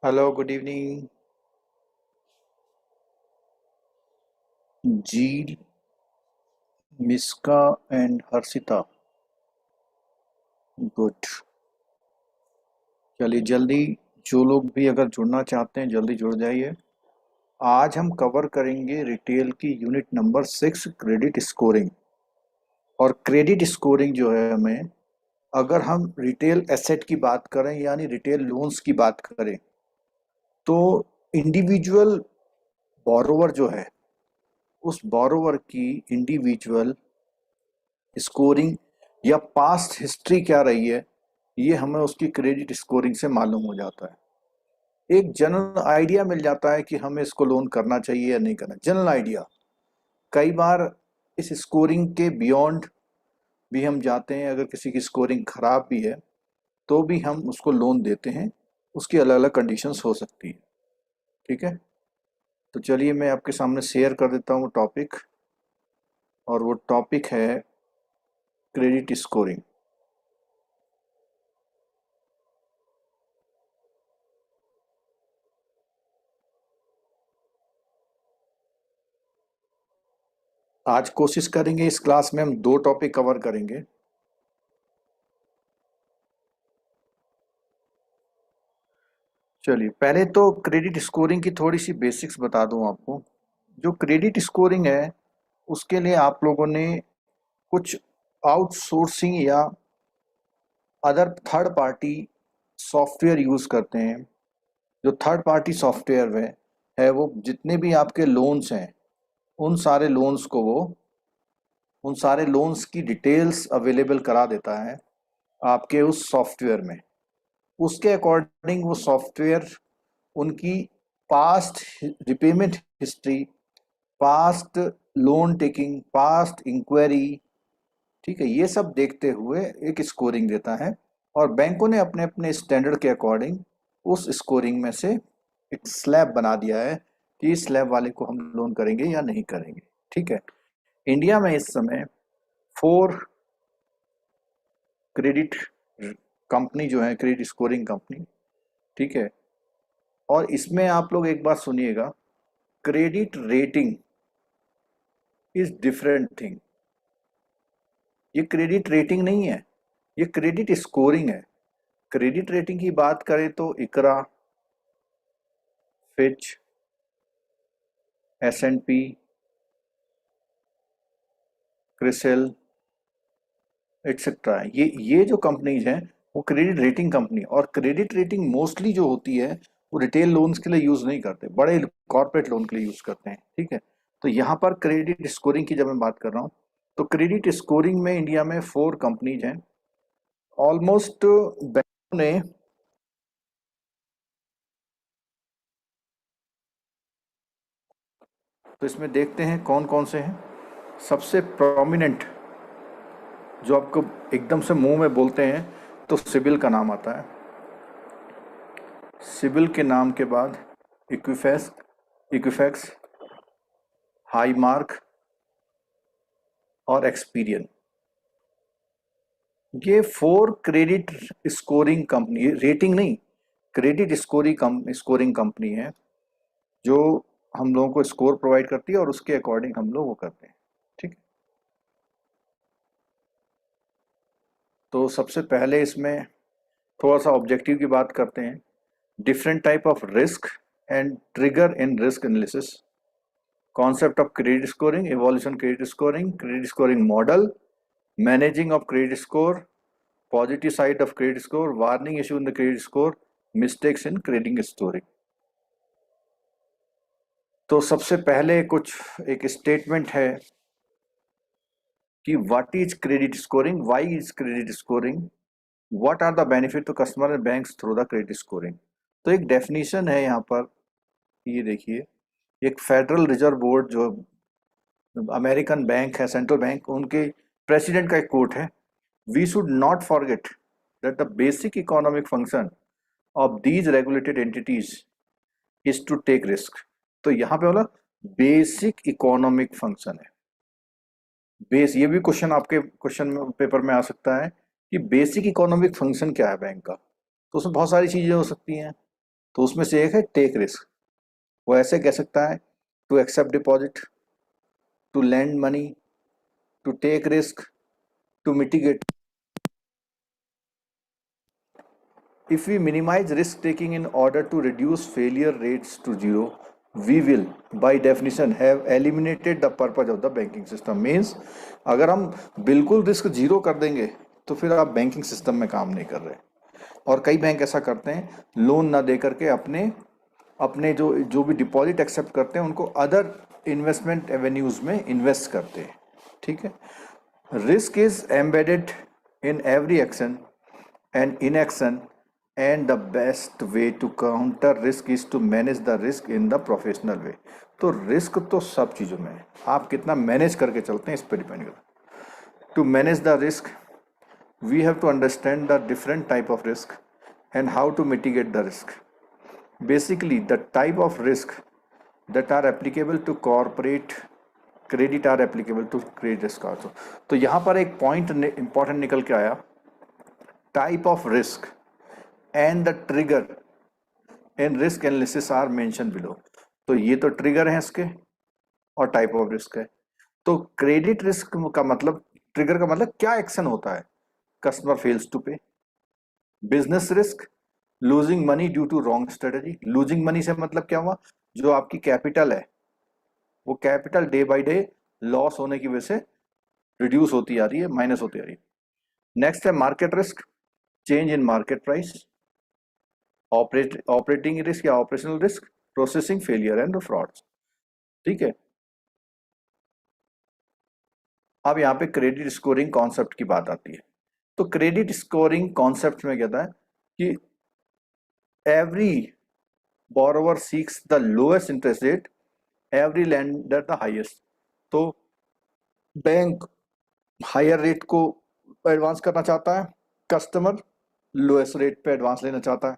Hello, good evening. जी, Miska and Harshita. Good. चलिए जल्दी, जो लोग भी अगर जुड़ना चाहते हैं जल्दी जुड़ जाइए। आज हम कवर करेंगे रिटेल की यूनिट नंबर 6, क्रेडिट स्कोरिंग। और क्रेडिट स्कोरिंग जो है हमें, अगर हम रिटेल एसेट की बात करें यानी रिटेल लोन्स की बात करें, तो इंडिविजुअल बोरोवर जो है, उस बोरोवर की इंडिविजुअल स्कोरिंग या पास्ट हिस्ट्री क्या रही है, ये हमें उसकी क्रेडिट स्कोरिंग से मालूम हो जाता है। एक जनरल आइडिया मिल जाता है कि हमें इसको लोन करना चाहिए या नहीं करना, जनरल आइडिया। कई बार इस स्कोरिंग के बियॉन्ड भी हम जाते हैं, अगर किसी की स्कोरिंग खराब भी है तो भी हम उसको लोन देते हैं। उसकी अलग अलग कंडीशंस हो सकती है। ठीक है, तो चलिए मैं आपके सामने शेयर कर देता हूँ टॉपिक। और वो टॉपिक है क्रेडिट स्कोरिंग। आज कोशिश करेंगे, इस क्लास में हम दो टॉपिक कवर करेंगे। चलिए पहले तो क्रेडिट स्कोरिंग की थोड़ी सी बेसिक्स बता दूं आपको। जो क्रेडिट स्कोरिंग है, उसके लिए आप लोगों ने कुछ आउटसोर्सिंग या other third party software use करते हैं। जो थर्ड पार्टी सॉफ्टवेयर है वो जितने भी आपके लोन्स हैं, उन सारे लोन्स को वो उन सारे लोन्स की डिटेल्स अवेलेबल करा देता है आपके उस सॉफ्टवेयर में। उसके अकॉर्डिंग वो सॉफ्टवेयर उनकी past repayment history, past loan taking, past inquiry, ठीक है, ये सब देखते हुए एक स्कोरिंग देता है। और बैंकों ने अपने अपने स्टैंडर्ड के अकॉर्डिंग उस स्कोरिंग में से एक स्लैब बना दिया है कि इस स्लैब वाले को हम लोन करेंगे या नहीं करेंगे। ठीक है, इंडिया में इस समय 4 क्रेडिट कंपनी जो है, क्रेडिट स्कोरिंग कंपनी। ठीक है, और इसमें आप लोग एक बात सुनिएगा, credit rating is different thing. ये क्रेडिट रेटिंग नहीं है, ये क्रेडिट स्कोरिंग है। क्रेडिट रेटिंग की बात करें तो इकरा, फिच, S&P, क्रिसिल, एक्सेट्रा। ये जो कंपनीज हैं, वो क्रेडिट रेटिंग कंपनी। और क्रेडिट रेटिंग मोस्टली जो होती है, वो रिटेल लोन्स के लिए यूज नहीं करते, बड़े कॉर्पोरेट लोन के लिए यूज करते हैं। ठीक है, तो यहाँ पर क्रेडिट स्कोरिंग की जब मैं बात कर रहा हूँ, तो क्रेडिट स्कोरिंग में इंडिया में 4 कंपनीज हैं। ऑलमोस्ट बैंकों ने, तो इसमें देखते हैं कौन कौन से हैं। सबसे प्रोमिनेंट, जो आपको एकदम से मुंह में बोलते हैं तो सिबिल का नाम आता है। सिबिल के नाम के बाद इक्विफेक्स, इक्विफेक्स, हाई मार्क और एक्सपीरियन। ये 4 क्रेडिट स्कोरिंग कंपनी, रेटिंग नहीं, क्रेडिट स्कोरिंग कंपनी है, जो हम लोगों को स्कोर प्रोवाइड करती है और उसके अकॉर्डिंग हम लोग वो करते हैं। ठीक है, तो सबसे पहले इसमें थोड़ा सा ऑब्जेक्टिव की बात करते हैं। Different type of risk and trigger in risk analysis, concept of credit scoring, evolution credit scoring model, managing of credit score, positive side of credit score, warning issue in the credit score, mistakes in credit scoring। तो सबसे पहले कुछ एक statement है कि what is credit scoring, why is credit scoring, what are the benefit to customer and banks through the credit scoring. तो एक definition है यहाँ पर, ये देखिए। एक फेडरल रिजर्व बोर्ड, जो अमेरिकन बैंक है, सेंट्रल बैंक, उनके प्रेसिडेंट का एक कोट है, we should not forget that the basic economic function of these regulated entities is to take risk। तो यहां पे बोला बेसिक इकोनॉमिक फंक्शन है। बेस, ये भी क्वेश्चन आपके क्वेश्चन में पेपर में आ सकता है कि बेसिक इकोनॉमिक फंक्शन क्या है बैंक का। तो उसमें बहुत सारी चीजें हो सकती हैं। तो उसमें से एक है टेक रिस्क। वो ऐसे कह सकता है, to accept deposit, to lend money, to take risk, to mitigate. If we minimize risk taking in order to reduce failure rates to zero, we will by definition have eliminated the purpose of the banking system. Means अगर हम बिल्कुल risk zero कर देंगे तो फिर आप banking system में काम नहीं कर रहे। और कई बैंक ऐसा करते हैं, लोन ना दे करके अपने अपने जो जो भी डिपॉजिट एक्सेप्ट करते हैं उनको अदर इन्वेस्टमेंट एवेन्यूज में इन्वेस्ट करते हैं। ठीक है। Risk is embedded in every action and inaction, and the best way to counter risk is to manage the risk in the professional way. तो रिस्क तो सब चीज़ों में है, आप कितना मैनेज करके चलते हैं इस पर डिपेंड करता है। To manage the risk we have to understand the different type of risk and how to mitigate the risk. Basically the type of risk that are applicable to corporate credit are applicable to credit risk also। तो यहाँ पर एक point important निकल के आया, type of risk and the trigger and risk analysis are mention below. तो ये तो ट्रिगर है इसके और टाइप ऑफ रिस्क है। तो क्रेडिट रिस्क का मतलब, ट्रिगर का मतलब क्या एक्शन होता है, customer fails to pay. Business risk, losing money due to wrong strategy. Losing money से मतलब क्या हुआ, जो आपकी कैपिटल है वो capital day by day loss होने की वजह से रिड्यूस होती आ रही है, माइनस होती आ रही है। नेक्स्ट है market risk, change in market price. Operating risk या operational risk, processing failure and frauds. ठीक है। अब यहाँ पे क्रेडिट स्कोरिंग कॉन्सेप्ट की बात आती है। तो क्रेडिट स्कोरिंग कॉन्सेप्ट में कहता है कि every borrower seeks the lowest interest rate, every lender the highest. तो बैंक हायर रेट को एडवांस करना चाहता है, कस्टमर लोएस्ट रेट पे एडवांस लेना चाहता है।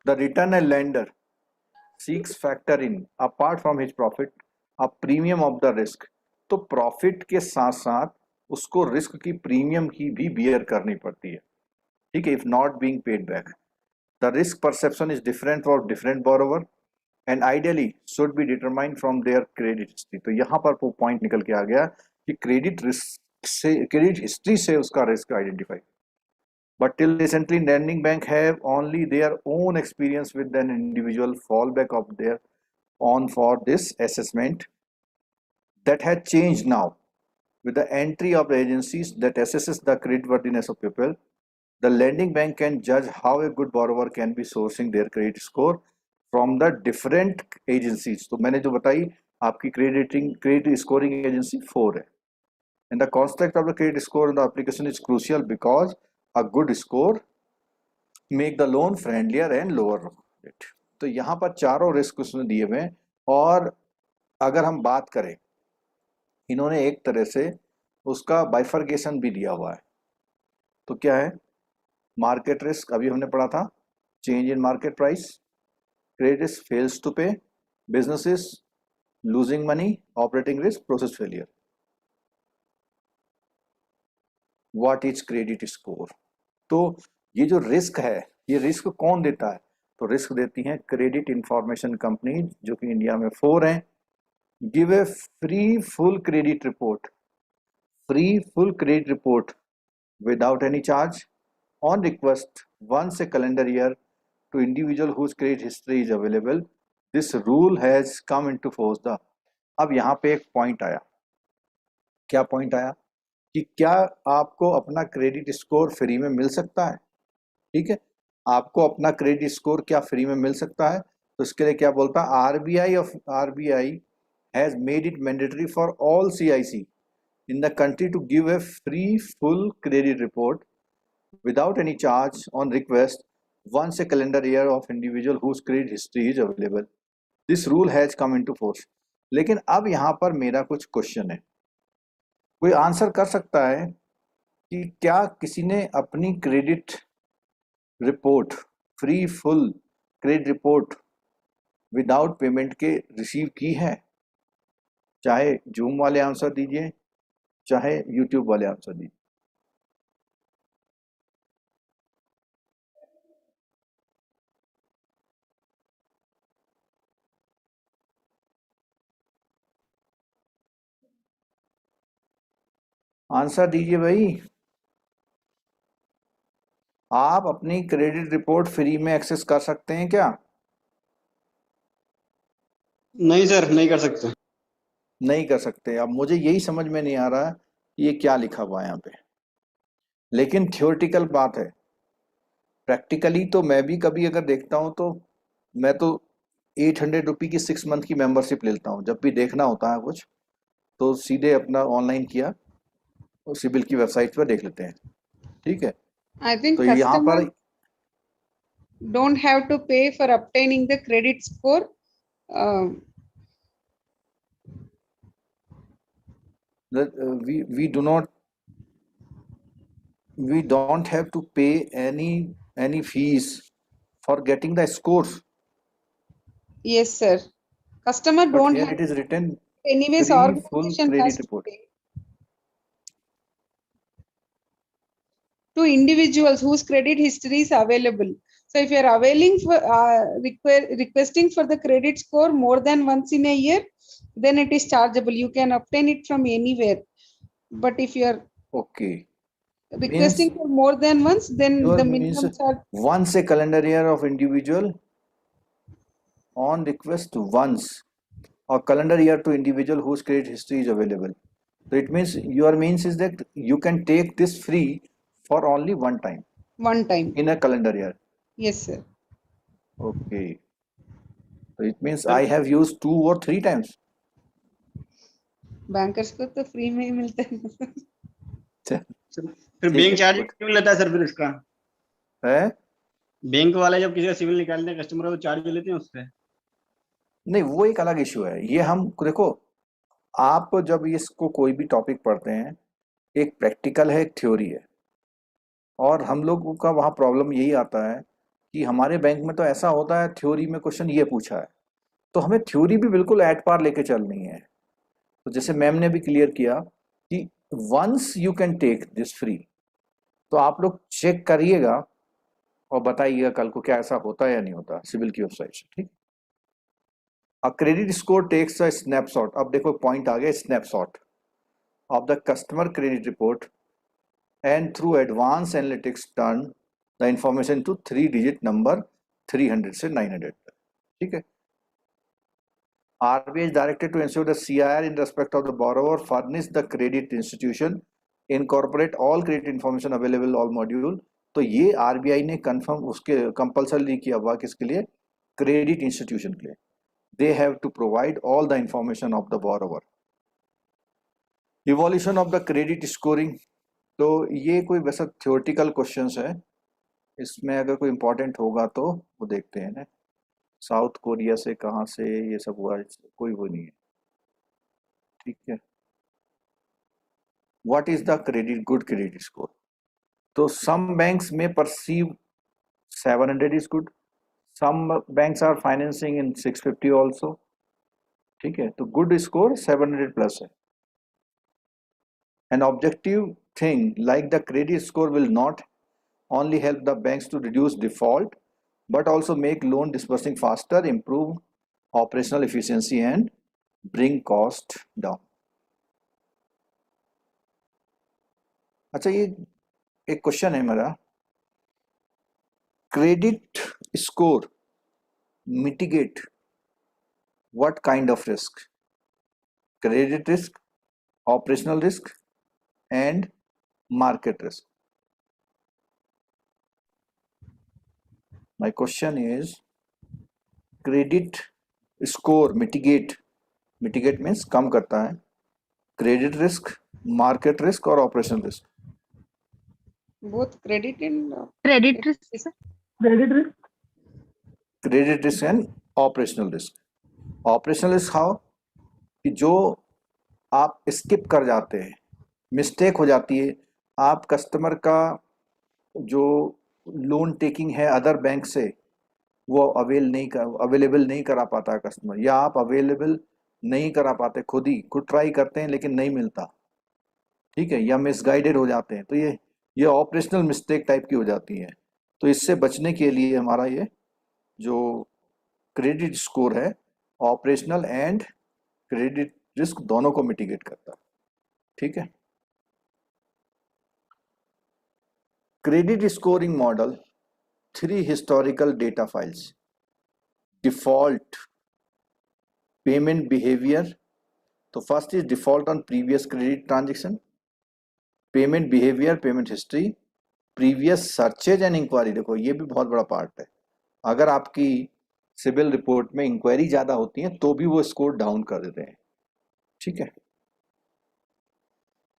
The return a lender seeks factor in apart from his profit a premium of the risk. तो प्रॉफिट के साथ साथ उसको रिस्क की प्रीमियम की भी बियर करनी पड़ती है। ठीक है। If not being paid back, the risk perception is different for different borrower and ideally should be determined from there credit history. तो यहाँ पर वो पॉइंट निकल के आ गया कि क्रेडिट रिस्क से, क्रेडिट हिस्ट्री से उसका risk identify. But till recently, lending bank have only their own experience with an individual fallback of their own for this assessment. That had changed now with the entry of the agencies that assesses the creditworthiness of people. The lending bank can judge how a good borrower can be sourcing their credit score from the different agencies। तो मैंने जो बताई आपकी credit scoring agency 4 है। And the construct of the credit score in the application is crucial because a good score make the loan friendlier and lower rate। तो यहाँ पर चारों रिस्क उसने दिए हुए हैं। और अगर हम बात करें, इन्होंने एक तरह से उसका बाइफर्केशन भी दिया हुआ है। तो क्या है, मार्केट रिस्क अभी हमने पढ़ा था, change in market price, credit risk fails to pay, businesses losing money, operating risk process failure. What is credit score. तो ये जो रिस्क है, ये रिस्क कौन देता है, तो रिस्क देती हैं क्रेडिट इंफॉर्मेशन कंपनी, जो कि इंडिया में 4 हैं। Give a free full credit report, free full credit report without any charge on request once a calendar year to individual whose credit history is available। This rule has come into force। the अब यहाँ पे एक point आया। क्या point आया कि क्या आपको अपना क्रेडिट स्कोर फ्री में मिल सकता है। ठीक है। आपको अपना क्रेडिट स्कोर क्या फ्री में मिल सकता है, तो इसके लिए क्या बोलता है, RBI has made it mandatory for all CIC in the country to give a free full credit report without any charge on request once a calendar year of individual whose credit history is available। This rule has come into force। लेकिन अब यहाँ पर मेरा कुछ question है, कोई answer कर सकता है कि क्या किसी ने अपनी credit report, free full credit report without payment के रिसीव की है। चाहे जूम वाले आंसर दीजिए, चाहे यूट्यूब वाले आंसर दीजिए। आंसर दीजिए भाई। आप अपनी क्रेडिट रिपोर्ट फ्री में एक्सेस कर सकते हैं क्या? नहीं सर, नहीं कर सकते। नहीं कर सकते। अब मुझे यही समझ में नहीं आ रहा है ये क्या लिखा हुआ है यहाँ पे। लेकिन थियोरेटिकल बात है। प्रैक्टिकली तो मैं भी कभी अगर देखता हूँ तो मैं तो 800 रुपये की 6 मंथ की मेंबरशिप लेता हूँ। जब भी देखना होता है कुछ तो सीधे अपना ऑनलाइन किया तो सिबिल की वेबसाइट पर देख लेते हैं। ठीक है। I think तो यहाँ पर customer don't have to pay for obtaining the credit score. Um, we do not, we don't have to pay any fees for getting the scores, yes, sir. Customer but don't here have. it is written Anyways, free full organization has credit to report. pay. To individuals whose credit history is available. So if you are availing for requesting for the credit score more than once in a year, then it is chargeable. You can obtain it from anywhere. But if you are Okay, means requesting for more than once, then your the means minimum charge. once a calendar year of individual on request once, or calendar year to individual whose credit history is available. So it means your means is that you can take this free for only one time One time. in a calendar year. Yes, sir. Okay. So it means sir I have used 2 or 3 times. Bankers को तो free में ही मिलता है। Sir, फिर ठीक bank है, charge good क्यों लेता है सर फिर इसका? है। बैंक वाले जब किसी का सिविल निकालते हैं कस्टमर को चार्ज लेते हैं उस पे। नहीं, वो एक अलग इशू है। ये हम देखो, आप जब इसको कोई भी टॉपिक पढ़ते हैं, एक प्रैक्टिकल है, एक थ्योरी है। और हम लोगों का वहाँ प्रॉब्लम यही आता है कि हमारे बैंक में तो ऐसा होता है, थ्योरी में क्वेश्चन ये पूछा है तो हमें थ्योरी भी बिल्कुल एट पार लेके चलनी है। तो जैसे मैम ने भी क्लियर किया कि once you can take this free, तो आप लोग चेक करिएगा और बताइएगा कल को क्या ऐसा होता है या नहीं होता सिविल की वेबसाइट से। ठीक। A credit score takes a snapshot. अब देखो पॉइंट आ गया, snapshot of the customer credit report and through advanced analytics turn the information to 3 digit number 300 से 900 तक। ठीक है। RBI is directed to ensure the CIR in respect of the borrower furnish the credit institution incorporate all credit information available all module। तो ये RBI ने confirm उसके compulsory किया हुआ किसके लिए? क्रेडिट इंस्टीट्यूशन के लिए। They have to provide all the information of the borrower. Evolution of the credit scoring. तो ये कोई वैसा थ्योरेटिकल क्वेश्चंस है, इसमें अगर कोई इम्पोर्टेंट होगा तो वो देखते हैं ना। साउथ कोरिया से कहाँ से ये सब हुआ, कोई वो नहीं है। ठीक है। What is the credit good credit score? तो सम बैंक्स में perceive 700 is good, some banks are financing in 650 also. ठीक है। तो गुड स्कोर 700 प्लस है। An objective thing like the credit score will not only help the banks to reduce default but also make loan disbursing faster, improve operational efficiency and bring cost down। अच्छा, ये एक question है मेरा, credit score mitigate what kind of risk? Credit risk, operational risk and market risk. My question is credit score mitigate, mitigate means कम करता है, credit risk, market risk और operational risk. Both credit and credit risk, credit risk, credit risk and operational risk. Operational risk how, कि जो आप skip कर जाते हैं, मिस्टेक हो जाती है, आप कस्टमर का जो लोन टेकिंग है अदर बैंक से वो अवेलेबल नहीं करा पाता है कस्टमर, या आप अवेलेबल नहीं करा पाते, खुद ट्राई करते हैं लेकिन नहीं मिलता। ठीक है। या मिसगाइडेड हो जाते हैं। तो ये ऑपरेशनल मिस्टेक टाइप की हो जाती है। तो इससे बचने के लिए हमारा ये जो क्रेडिट स्कोर है, ऑपरेशनल एंड क्रेडिट रिस्क दोनों को मिटिगेट करता है। ठीक है। Credit scoring model, 3 historical data files: default, payment behavior. तो first is default on previous credit transaction, payment behaviour, payment history, previous searches and inquiry. देखो ये भी बहुत बड़ा पार्ट है, अगर आपकी सिविल रिपोर्ट में इंक्वायरी ज्यादा होती है तो भी वो स्कोर डाउन कर देते हैं, ठीक है।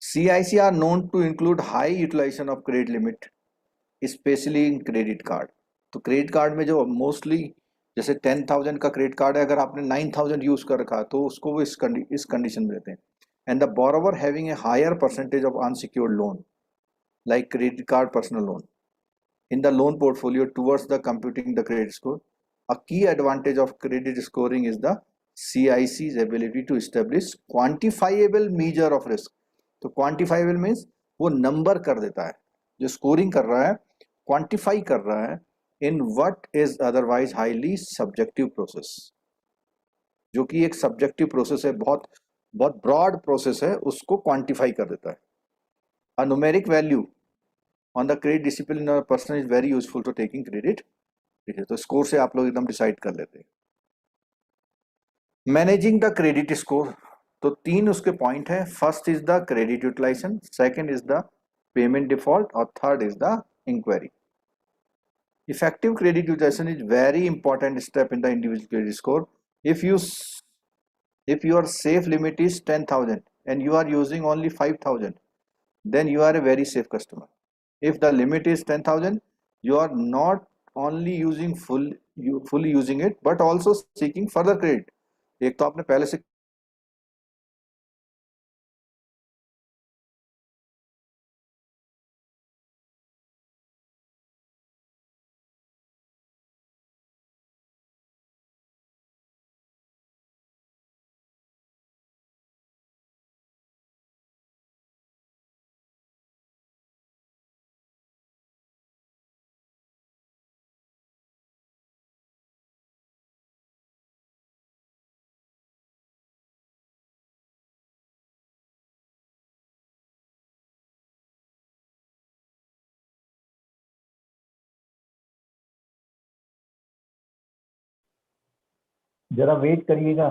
CIC are known to include high utilisation of credit limit, specially in credit card. तो क्रेडिट कार्ड में जो मोस्टली जैसे 10,000 का क्रेडिट कार्ड है, अगर आपने 9,000 यूज कर रखा तो उसको वो इस कंडीशन में देते हैं। And the borrower having a higher percentage of unsecured loan like credit card personal loan in the loan portfolio towards the computing the credit score. A key advantage of credit scoring is the CIC's ability to establish quantifiable measure of risk. तो quantifiable means वो number कर देता है, जो scoring कर रहा है quantify कर रहा है in what is otherwise highly subjective process, जो कि एक सब्जेक्टिव प्रोसेस है, बहुत बहुत ब्रॉड प्रोसेस है, उसको क्वांटिफाई कर देता है। A numeric value on the credit discipline of a person is very useful to taking credit, ठीक है। तो स्कोर से आप लोग एकदम डिसाइड कर लेते हैं। मैनेजिंग द क्रेडिट स्कोर, तो 3 उसके पॉइंट है। First is the credit utilisation, second is the payment default और third is the inquiry. Effective credit utilisation is very important step in the individual credit score. if your safe limit is 10,000 and you are using only 5,000, then you are a very safe customer. If the limit is 10,000, you are not only using fully using it but also seeking further credit. एक तो आपने पहले से जरा wait करिएगा।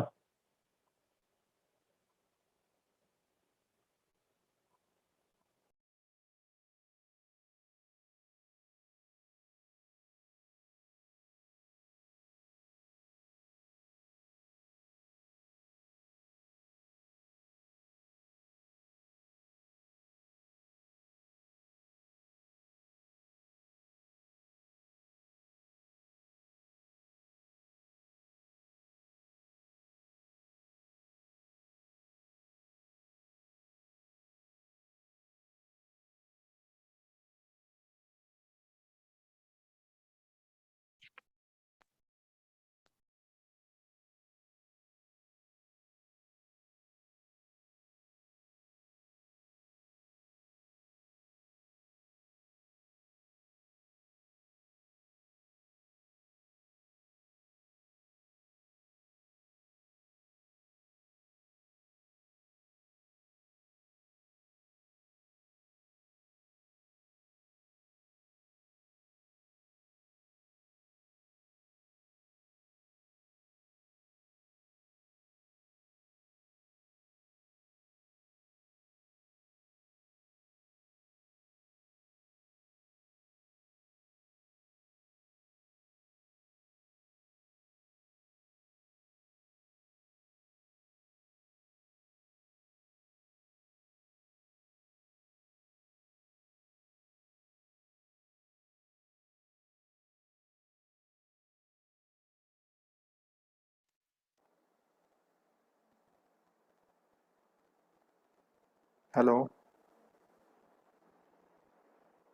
Hello,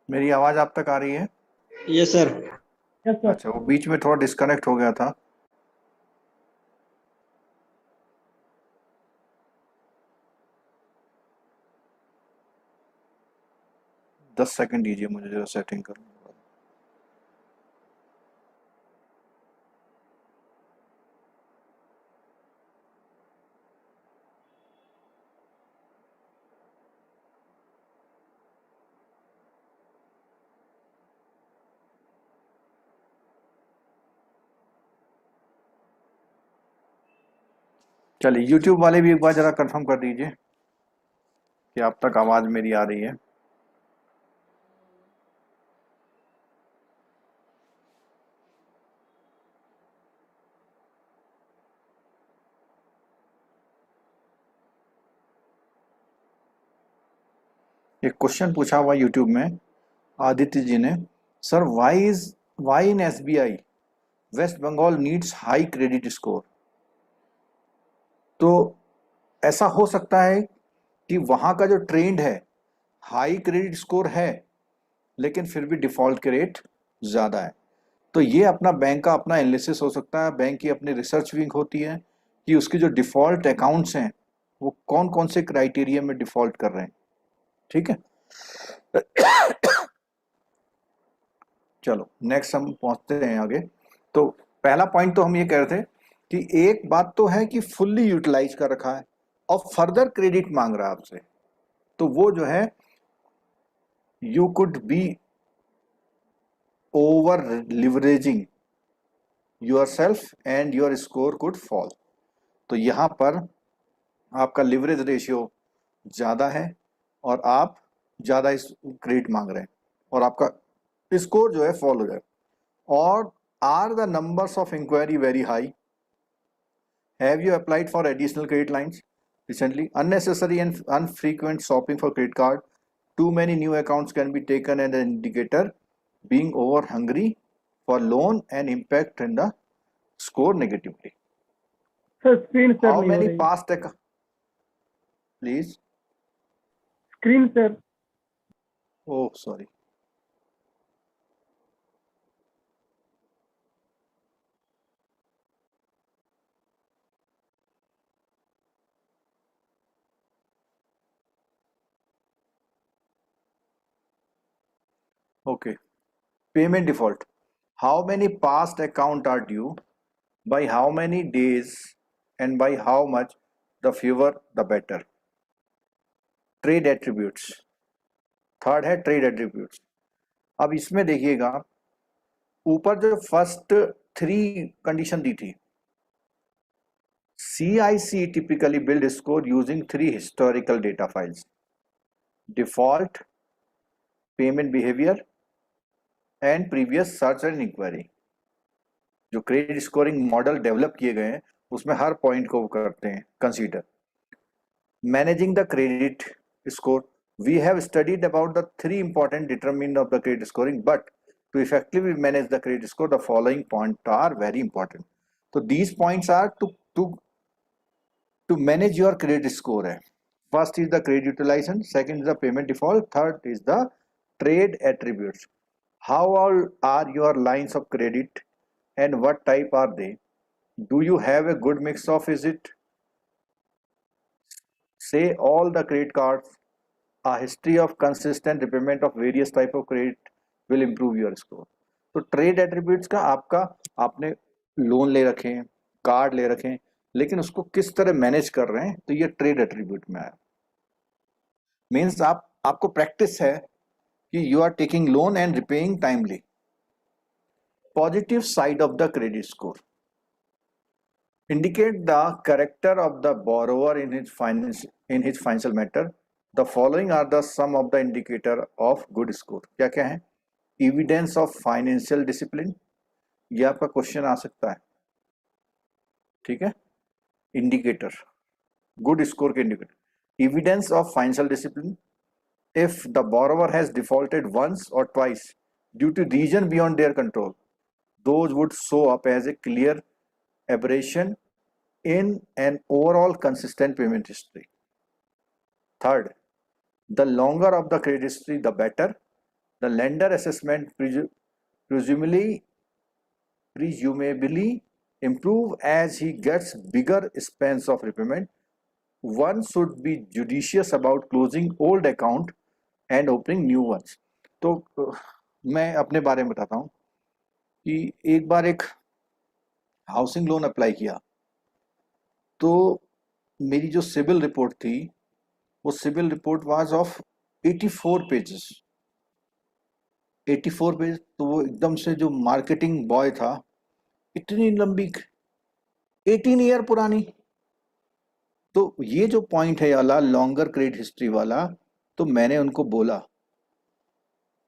मेरी आवाज आप तक आ रही है? Yes sir. Yes, sir. अच्छा, वो बीच में थोड़ा डिस्कनेक्ट हो गया था। दस सेकंड दीजिए मुझे, जरा सेटिंग कर। चलिए यूट्यूब वाले भी एक बार जरा कंफर्म कर दीजिए कि आप तक आवाज मेरी आ रही है। एक क्वेश्चन पूछा हुआ यूट्यूब में आदित्य जी ने, sir why in SBI West Bengal needs high credit score. तो ऐसा हो सकता है कि वहां का जो ट्रेंड है हाई क्रेडिट स्कोर है लेकिन फिर भी डिफॉल्ट के रेट ज्यादा है। तो ये अपना बैंक का अपना एनालिसिस हो सकता है, बैंक की अपनी रिसर्च विंग होती है कि उसके जो डिफॉल्ट अकाउंट्स हैं वो कौन कौन से क्राइटेरिया में डिफॉल्ट कर रहे हैं। ठीक है, चलो नेक्स्ट हम पहुंचते हैं आगे। तो पहला पॉइंट तो हम ये कह रहे थे कि एक बात तो है कि फुल्ली यूटिलाइज कर रखा है और फर्दर क्रेडिट मांग रहा है आपसे, तो वो जो है you could be over leveraging yourself and your score could fall. तो यहां पर आपका लिवरेज रेशियो ज्यादा है और आप ज्यादा इस क्रेडिट मांग रहे हैं और आपका स्कोर जो है फॉल हो जाए। और are the numbers of inquiry very high? Have you applied for additional credit lines recently? Unnecessary and unfrequent shopping for credit card, too many new accounts can be taken as an indicator being over hungry for loan and impact in the score negatively. Sir screen sir How नहीं हो many रही। past please? Screen sir. Oh, sorry. Okay. Payment default. How many past account are due? By how many days and by how much? The fewer the better. Trade attributes. Third है trade attributes. अब इसमें देखिएगा ऊपर जो first 3 condition दी थी, CIC typically build score using 3 historical data files: default, payment behavior and previous search and inquiry। जो credit scoring model develop किए गए हैं उसमें हर पॉइंट को करते हैं consider. Managing the credit score, we have studied about the 3 important determinants of the credit scoring, but to effectively manage the credit score, the following points are very important. So these points are to manage your credit score है। First is the credit utilization, second is the payment default, third is the trade attributes. How all are your lines of credit and what type are they? Do you have a good mix of, is it say all the credit cards? A history of consistent repayment of various type of credit will improve your score। तो trade attributes का आपका आपने loan ले रखे हैं, card ले रखे हैं, लेकिन उसको किस तरह मैनेज कर रहे हैं, तो ये ट्रेड एट्रीब्यूट में आया। मीन्स आपको प्रैक्टिस है कि you are taking loan and repaying timely. Positive side of the credit score indicate the character of the borrower in his financial matter. The following are the some of the indicator of good score। क्या क्या है? Evidence of financial discipline, ये आपका question आ सकता है। ठीक है, indicator good score के indicator, evidence of financial discipline, if the borrower has defaulted once or twice due to reason beyond their control, those would show up as a clear aberration in an overall consistent payment history. Third, the longer of the credit history, the better. The lender assessment presumably improve as he gets bigger spans of repayment. One should be judicious about closing old account and opening new ones। तो मैं अपने बारे में बताता हूँ कि एक बार एक हाउसिंग लोन अप्लाई किया, तो मेरी जो सिविल रिपोर्ट थी वो civil report was of 84 pages. 84 page, तो वो एकदम से जो मार्केटिंग बॉय था, इतनी लंबी 18 ईयर पुरानी तो ये जो पॉइंट है वाला लॉन्गर क्रेडिट हिस्ट्री वाला, तो मैंने उनको बोला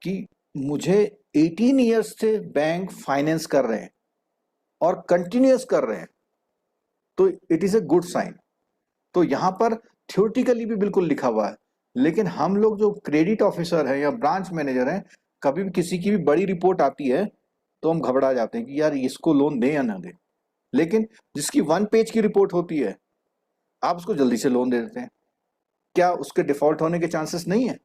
कि मुझे 18 ईयर्स से बैंक फाइनेंस कर रहे हैं और कंटिन्यूअस कर रहे हैं, तो it is a good sign. तो यहाँ पर थ्योरेटिकली भी बिल्कुल लिखा हुआ है, लेकिन हम लोग जो क्रेडिट ऑफिसर हैं या ब्रांच मैनेजर हैं, कभी भी किसी की भी बड़ी रिपोर्ट आती है तो हम घबरा जाते हैं कि यार इसको लोन दें या ना दें। लेकिन जिसकी 1 पेज की रिपोर्ट होती है, आप उसको जल्दी से लोन दे देते हैं। क्या उसके डिफॉल्ट होने के चांसेस नहीं है?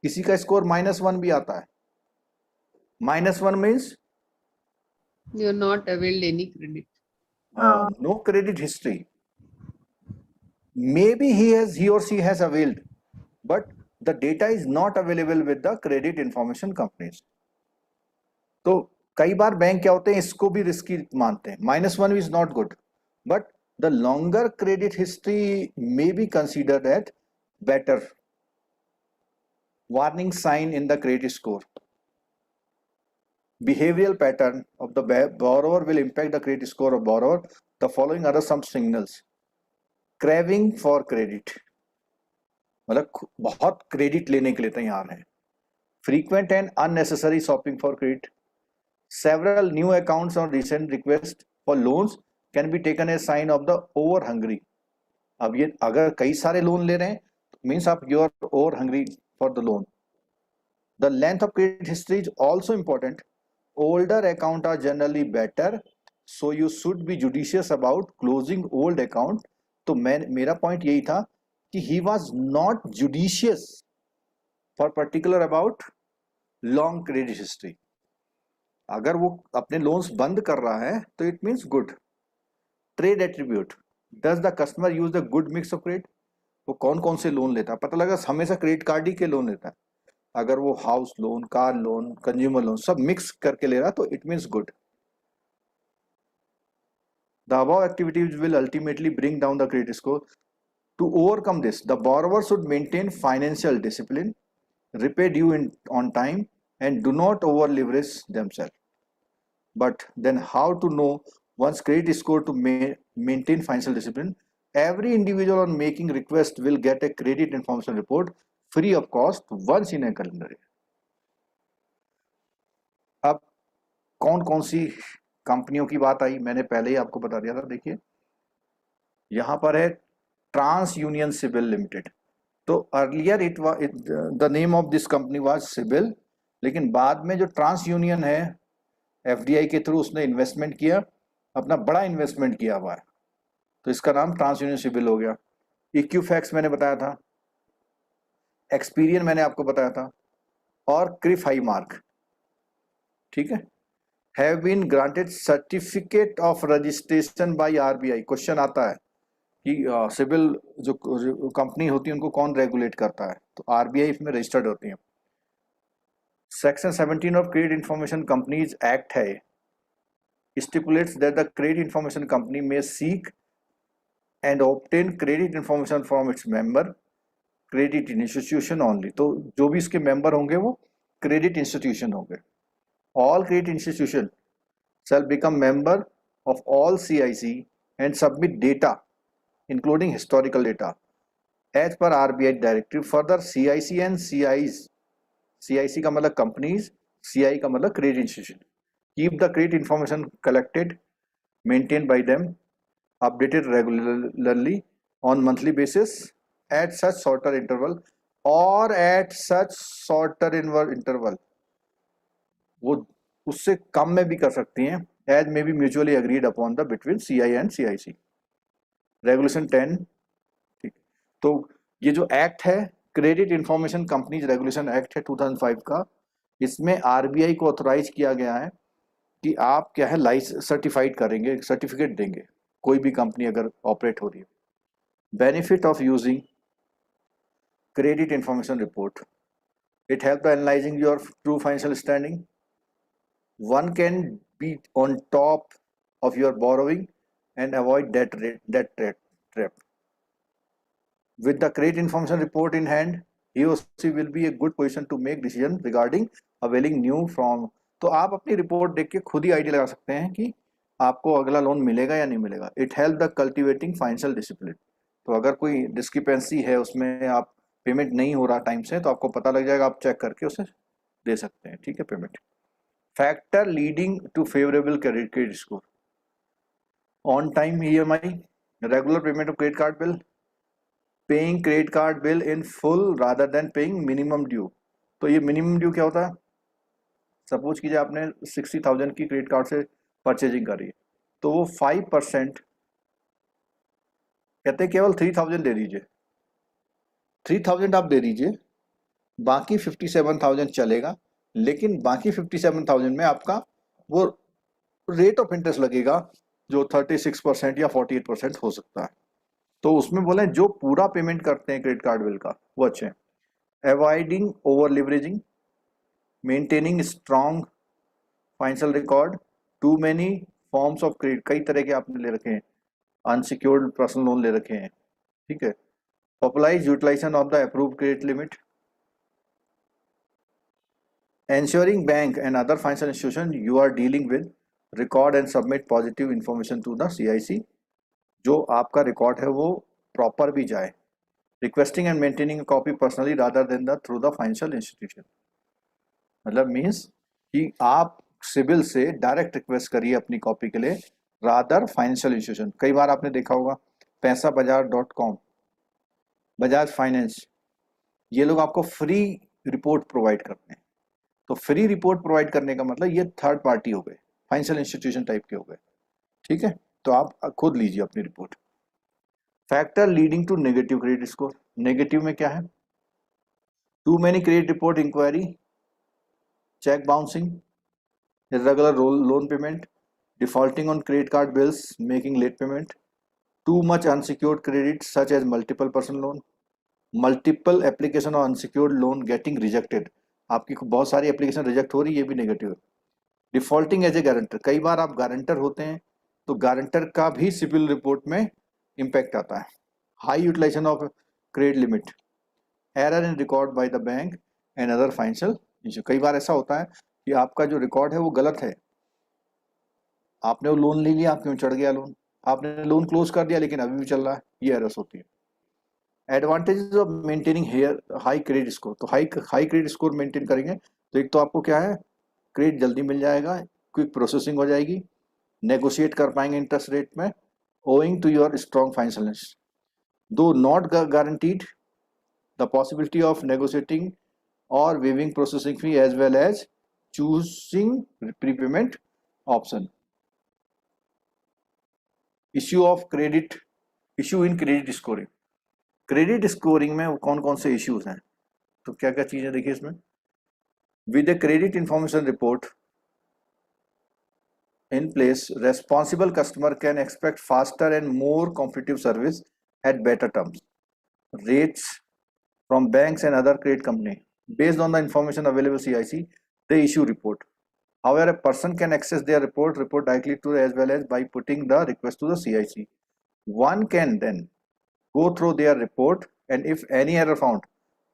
किसी का स्कोर -1 भी आता है। -1 means You are not availed any credit. no credit history. Maybe he or she has availed, but the data is not available with the credit information companies. तो कई बार बैंक क्या होते हैं, इसको भी रिस्की मानते हैं। -1 is not good, but the longer credit history may be considered as better warning sign in the credit score. Behavioral pattern of the borrower will impact the credit score of borrower. The following are some signals. Craving for credit, मतलब बहुत credit लेने के लिए तैयार है। Frequent and unnecessary shopping for credit. Several new accounts or recent requests for loans can be taken as sign of the over hungry. अब ये अगर कई सारे लोन ले रहे हैं, means आप you are over hungry for the loan. The length of credit history is also important. Older account are generally better, so you should be judicious about closing old account. तो मेरा point यही था कि he was not judicious for particular about long credit history. अगर वो अपने loans बंद कर रहा है तो it means good. Trade attribute, does the customer use the good mix of credit? वो कौन कौन से लोन लेता है, पता लगा हमेशा क्रेडिट कार्ड ही के लोन लेता है। अगर वो house loan, car loan, consumer loan सब मिक्स करके ले रहा तो it means good. The above activities will ultimately bring down the credit score. To overcome this, the borrower should maintain financial discipline, repay due on time, and do not over leverage themselves. But then how to know one's credit score to maintain financial discipline? Every individual on making request will get a credit information report free of cost once in a calendar year. अब कौन कौन सी कंपनियों की बात आई, मैंने पहले ही आपको बता दिया था। देखिए यहाँ पर है ट्रांस यूनियन सिबिल लिमिटेड। तो earlier the name of this company was CIBIL, लेकिन बाद में जो ट्रांस यूनियन है एफडीआई के थ्रू उसने इन्वेस्टमेंट किया, अपना बड़ा इन्वेस्टमेंट किया हुआ है, तो इसका नाम ट्रांस यूनियन सिबिल हो गया। इक्यूफैक्स मैंने बताया था, एक्सपीरियन मैंने आपको बताया था, और क्रिफ हाई मार्क, ठीक है। Have been granted certificate of registration by RBI. Question आता है कि सिविल जो कंपनी होती है उनको कौन रेगुलेट करता है, तो आरबीआई इसमें रजिस्टर्ड होती है। Section 17 of credit information companies act है, stipulates that the credit information company may seek and obtain credit information from its member credit institution only. तो जो भी इसके मेंबर होंगे वो क्रेडिट इंस्टीट्यूशन होंगे। All credit institutions shall become member of all CIC and submit data, including historical data, as per RBI directive. Further, CIC and CIs, CIC का मतलब companies, CI का मतलब credit institution, keep the credit information collected, maintained by them, updated regularly on monthly basis at such shorter interval or at such shorter interval. वो उससे कम में भी कर सकती हैं, as may be mutually agreed upon the between CI and CIC. Regulation 10, ठीक। तो ये जो एक्ट है credit information companies regulation act है 2005 का, इसमें आरबीआई को ऑथोराइज किया गया है कि आप क्या है लाइसेंस सर्टिफाइड करेंगे, सर्टिफिकेट देंगे कोई भी कंपनी अगर ऑपरेट हो रही है। Benefit of using credit information report, it help the analysing your true financial standing. One can be on top of your borrowing and avoid debt trap. With the credit information report in hand, he or she will be a good position to make decision regarding availing new from. तो आप अपनी report देख के खुद ही idea लगा सकते हैं कि आपको अगला लोन मिलेगा या नहीं मिलेगा। It help the cultivating financial discipline. तो अगर कोई डिस्क्रिपेंसी है उसमें, आप पेमेंट नहीं हो रहा टाइम से, तो आपको पता लग जाएगा, आप चेक करके उसे दे सकते हैं, ठीक है, payment. Factor leading to favourable credit score, on time EMI, regular payment of credit card bill, paying credit card bill in full rather than paying minimum due. तो ये मिनिमम ड्यू क्या होता है? सपोज कीजिए आपने 60,000 की क्रेडिट कार्ड से purchasing करी है, तो वो 5% कहते हैं केवल 3,000 दे दीजिए, 3,000 आप दे दीजिए, बाकी 57,000 चलेगा, लेकिन बाकी 57,000 में आपका वो रेट ऑफ इंटरेस्ट लगेगा जो 36% या 48% हो सकता है। तो उसमें बोले जो पूरा पेमेंट करते हैं क्रेडिट कार्ड बिल का वो अच्छे हैं। Avoiding over leveraging, maintaining strong financial record, too many forms of credit, कई तरह के आपने ले रखे हैं, अनसिक्योर्ड पर्सनल लोन ले रखे हैं, ठीक है। Popularise utilisation of the approved credit limit, ensuring bank and other financial institution you are dealing with record and submit positive information to the CIC, जो आपका रिकॉर्ड है वो प्रॉपर भी जाए। Requesting and maintaining copy personally rather than the through the financial institution, मतलब means कि आप civil से डायरेक्ट रिक्वेस्ट करिए अपनी कॉपी के लिए रादर फाइनेंशियल इंस्टीट्यूशन। कई बार आपने देखा होगा पैसाबाजार.com, बजाज फाइनेंस, ये लोग आपको फ्री रिपोर्ट प्रोवाइड करते हैं। तो फ्री रिपोर्ट प्रोवाइड करने का मतलब ये थर्ड पार्टी हो गए, फाइनेंशियल इंस्टीट्यूशन टाइप के हो गए, ठीक है। तो आप खुद लीजिए अपनी report. Factor leading to negative credit score, negative में क्या है? Too many credit report inquiry, cheque bouncing, irregular loan payment, defaulting on credit card bills, making late payment, too much unsecured credit such as multiple person loan, multiple application of unsecured loan getting rejected, आपकी बहुत सारी application reject हो रही है, ये भी negative है। Defaulting as a guarantor, कई बार आप गारंटर होते हैं तो गारंटर का भी सिविल रिपोर्ट में इम्पैक्ट आता है। High utilisation of credit limit, error in record by the bank and other financial issue, कई बार ऐसा होता है कि आपका जो रिकॉर्ड है वो गलत है, आपने वो लोन ले लिया, आपके में चढ़ गया लोन, आपने लोन क्लोज कर दिया लेकिन अभी भी चल रहा है, ये एरर्स होती है। Advantages of maintaining higher high credit score, तो हाई क्रेडिट स्कोर मेंटेन करेंगे तो एक तो आपको क्या है, क्रेडिट जल्दी मिल जाएगा, क्विक प्रोसेसिंग हो जाएगी, नेगोशिएट कर पाएंगे इंटरेस्ट रेट में, owing to your strong financial, though not guaranteed the possibility of negotiating or waiving processing fee as well as choosing prepayment option. Issue of credit, issue in credit scoring, credit scoring में कौन कौन से issues हैं, तो क्या क्या चीजें देखिए इसमें। With a credit information report in place, responsible customer can expect faster and more competitive service at better terms, rates from banks and other credit company based on the information available CIC, they issue report. However, a person can access their report directly to as well as by putting the request to the CIC. One can then go through their report and if any error found,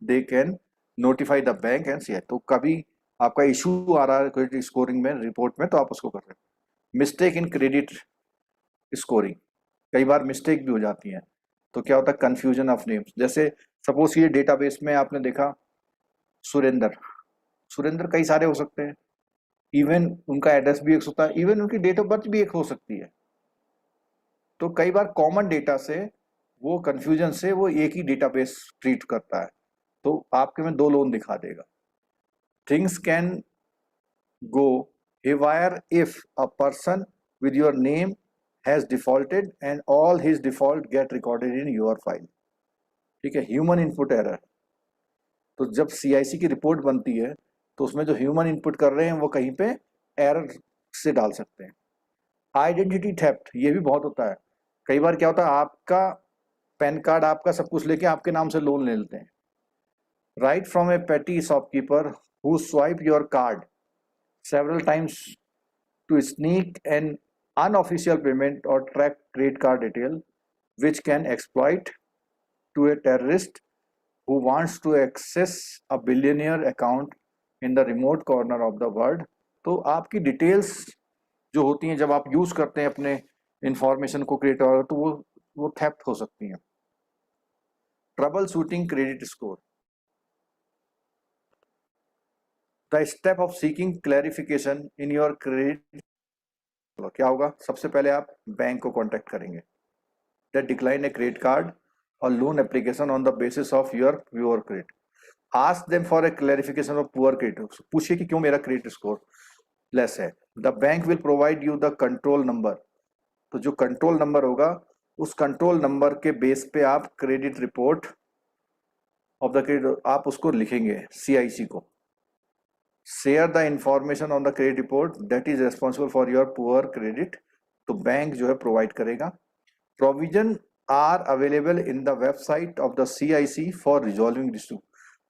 they can notify the bank and CIC. तो कभी आपका issue आ रहा है credit scoring में report में, तो आप उसको कर रहे हैं। मिस्टेक इन क्रेडिट स्कोरिंग, कई बार मिस्टेक भी हो जाती है, तो क्या होता है, कंफ्यूजन ऑफ नेम्स। जैसे सपोज ये डेटाबेस में आपने देखा सुरेंद्र कई सारे हो सकते हैं, इवन उनका एड्रेस भी एक होता है, इवन उनकी डेट ऑफ बर्थ भी एक हो सकती है। तो कई बार कॉमन डेटा से वो कंफ्यूजन से वो एक ही डेटाबेस ट्रीट करता है, तो आपके में दो लोन दिखा देगा। Things can go haywire if a person with your name has defaulted and all his default get recorded in your file, ठीक है। ह्यूमन इनपुट एरर, तो जब CIC की रिपोर्ट बनती है तो उसमें जो ह्यूमन इनपुट कर रहे हैं वो कहीं पे एरर से डाल सकते हैं। आइडेंटिटी थेफ्ट, ये भी बहुत होता है, कई बार क्या होता है, आपका पैन कार्ड आपका सब कुछ लेके आपके नाम से लोन ले लेते हैं। राइट फ्रॉम ए पेटी shopkeeper who swipe your card several times to sneak an unofficial payment or track credit card detail, which can exploit to a terrorist who wants to access a billionaire account in the remote corner of the world. तो आपकी details जो होती हैं जब आप use करते हैं अपने इंफॉर्मेशन को क्रिएट, और तो वो थेफ्ट हो सकती हैं। Troubleshooting credit score, the step of seeking clarification in your credit. क्या होगा, सबसे पहले आप बैंक को कांटेक्ट करेंगे, that decline a credit card or loan application on the basis of your poor credit. Ask them for a clarification of poor credit, पूछिए कि क्यों मेरा क्रेडिट स्कोर लेस है। The bank will provide you the control number, तो जो control number होगा उस control number के बेस पे आप credit report of the credit आप उसको लिखेंगे CIC को। Share the information on the credit report that is responsible for your poor credit, तो बैंक जो है प्रोवाइड करेगा। Provision are available in the website of the CIC for resolving dispute,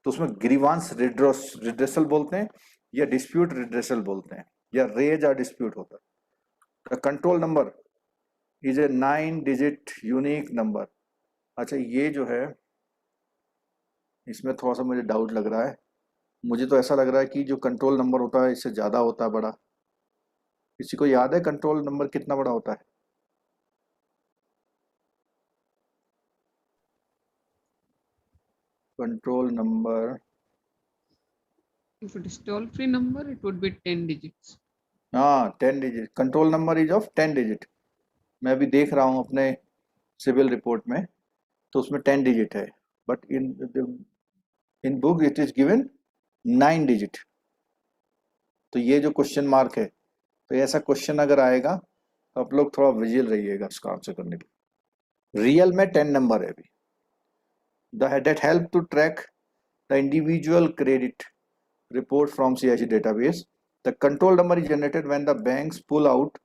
तो उसमें ग्रीवांस रिड्रेसल बोलते हैं या डिस्प्यूट रिड्रेसल बोलते हैं या रेज और डिस्प्यूट होता है। The control number is a 9 digit unique number. अच्छा, ये जो है इसमें थोड़ा सा मुझे डाउट लग रहा है, मुझे तो ऐसा लग रहा है कि जो कंट्रोल नंबर होता है इससे ज़्यादा होता है बड़ा। किसी को याद है कंट्रोल नंबर कितना बड़ा होता है? Control number, If it is toll free number, it would be 10 digits. हाँ 10 digit, control number is of 10 digit. मैं अभी देख रहा हूँ अपने सिविल रिपोर्ट में, तो उसमें 10 डिजिट है, but in book it is given 9 digit. तो ये जो क्वेश्चन मार्क है, तो ऐसा क्वेश्चन अगर आएगा तो आप लोग थोड़ा विजिल रहिएगा इसका आंसर करने के। रियल में 10 नंबर है अभी। that help to track the individual credit report from CIC database. The control number is generated when the banks pull out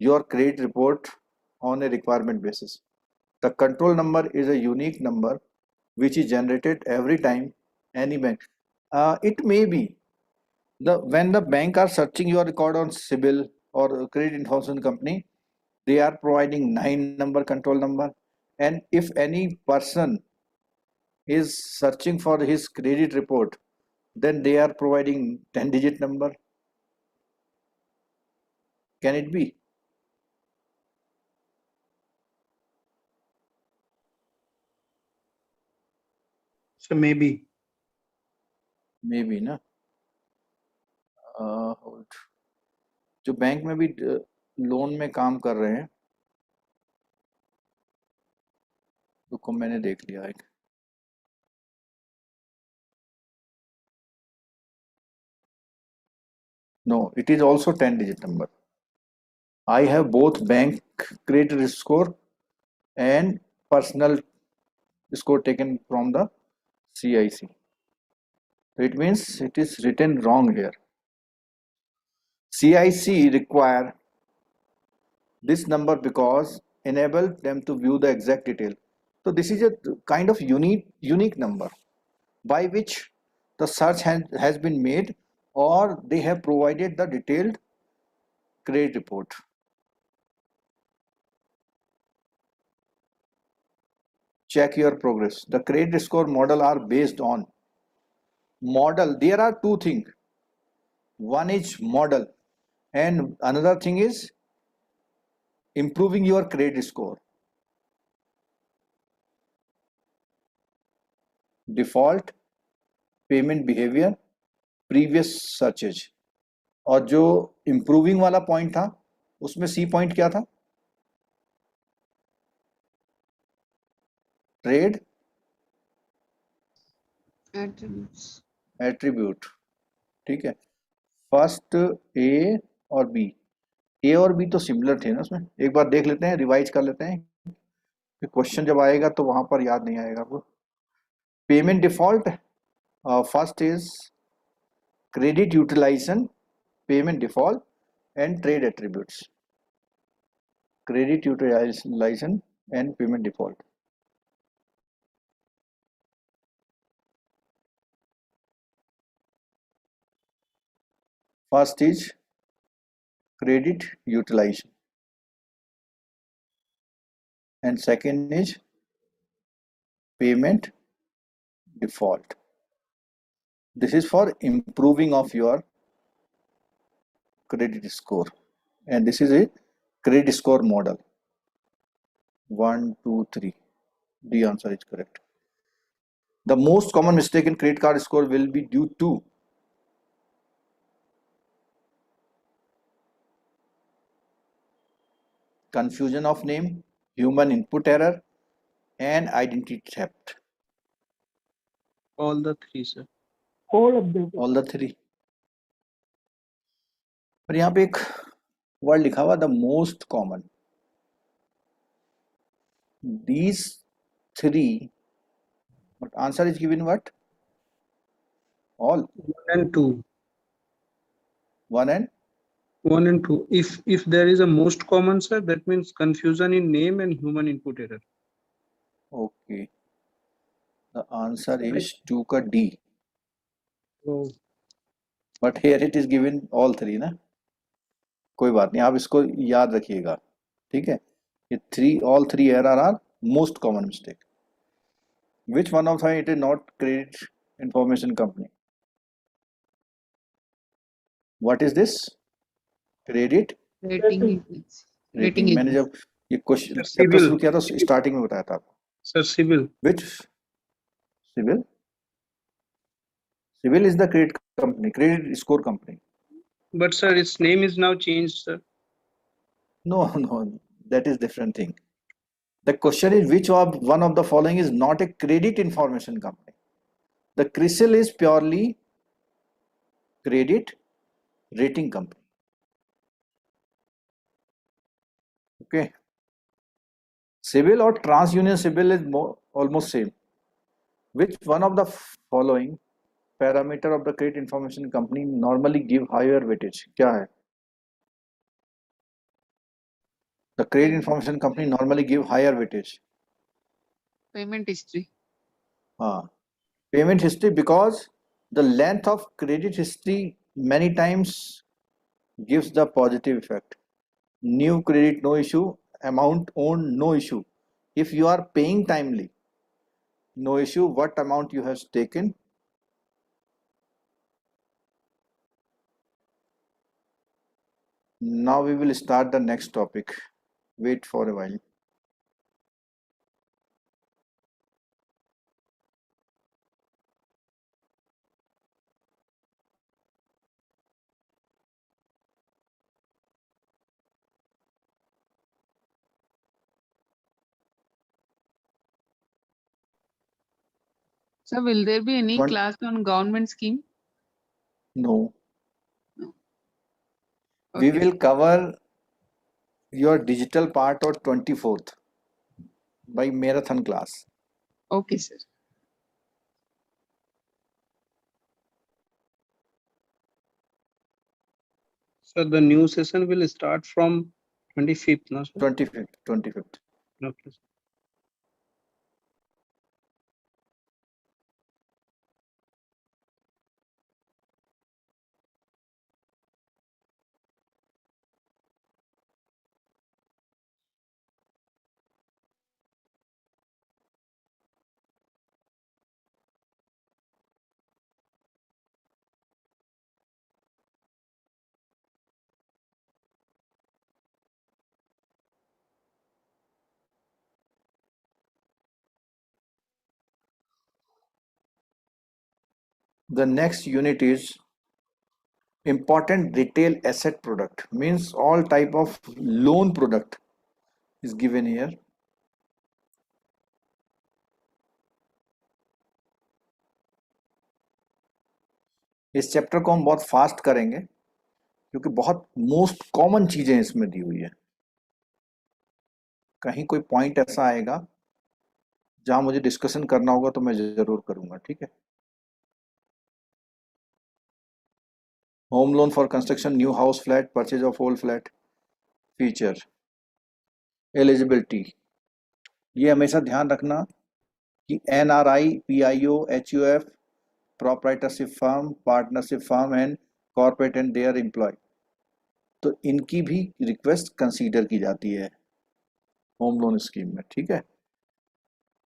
your credit report on a requirement basis. The control number is a unique number which is generated every time any bank. It may be when the bank are searching your record on CIBIL or credit information company, they are providing 9 number control number, and if any person is searching for his credit report, then they are providing 10 digit number. Can it be? So maybe. Maybe ना। hold. जो bank में भी loan में काम कर रहे हैं, उसको मैंने देख लिया एक। No, it is also 10 digit number. I have both bank credit score and personal score taken from the CIC. It means it is written wrong here. CIC require this number because enable them to view the exact detail. So this is a kind of unique number by which the search has been made, or they have provided the detailed credit report. Check your progress. The credit score model are based on model. There are two things. One is model and another thing is improving your credit score. Default, payment behavior, previous searches. और जो improving वाला point था उसमें C point क्या था? Trade attribute. ठीक है, first A और बी, ए और बी तो सिमिलर थे ना उसमें। एक बार देख लेते हैं, रिवाइज कर लेते हैं, क्वेश्चन जब आएगा तो वहां पर याद नहीं आएगा आपको। Payment default, first is credit utilisation, payment default and trade attributes. Credit utilisation and payment default. First is credit utilization and second is payment default. This is for improving of your credit score. and this is a credit score model. 1, 2, 3. The answer is correct. The most common mistake in credit card score will be due to confusion of name, human input error, and identity theft. All the three, sir. All of them. All the three. पर यहाँ पे एक word लिखा हुआ the most common. These three, but answer is given what? All. 1 and 2. 1 and 1 and 2. If there is a most common, sir, that means confusion in name and human input error. okay. The answer is 2 का D. Oh. But here it is given all three ना. कोई बात नहीं, आप इसको याद रखिएगा, ठीक है. ये all three error are most common mistake. Which one of them it is not credit information company? What is this? Credit Rating agency. rating. मैंने जब ये क्वेश्चन जब Civil. शुरू किया था स्टार्टिंग में बताया था आपको. Sir, civil. Which civil? Civil is the credit company, credit score company. But sir, its name is now changed, sir. No, that is different thing. The question is which of one of the following is not a credit information company? The CRISIL is purely credit rating company. Okay. Civil or TransUnion Civil is almost same. Which one of the following parameter of the credit information company normally give higher weightage? क्या है? The credit information company normally give higher weightage. Payment history. Payment history, because the length of credit history many times gives the positive effect. New credit, no issue. Amount owed, no issue. If you are paying timely, no issue. What amount you have taken. Now we will start the next topic. Wait for a while. So will there be any One- class on government scheme? No. We Okay. will cover your digital part on 24th by marathon class. Okay, sir. So the new session will start from 25th, no, sir? 25th. Okay. The next unit is important retail asset product, means all type of loan product is given here. इस chapter को हम बहुत fast करेंगे क्योंकि बहुत most common चीजें इसमें दी हुई है. कहीं कोई पॉइंट ऐसा आएगा जहां मुझे डिस्कशन करना होगा तो मैं जरूर करूंगा, ठीक है. Home loan for construction new house flat, purchase of old flat, feature, eligibility. ये हमेशा ध्यान रखना कि NRI, PIO, HUF, proprietorship firm, partnership firm and corporate and their employ, तो इनकी भी रिक्वेस्ट कंसीडर की जाती है होम लोन स्कीम में, ठीक है.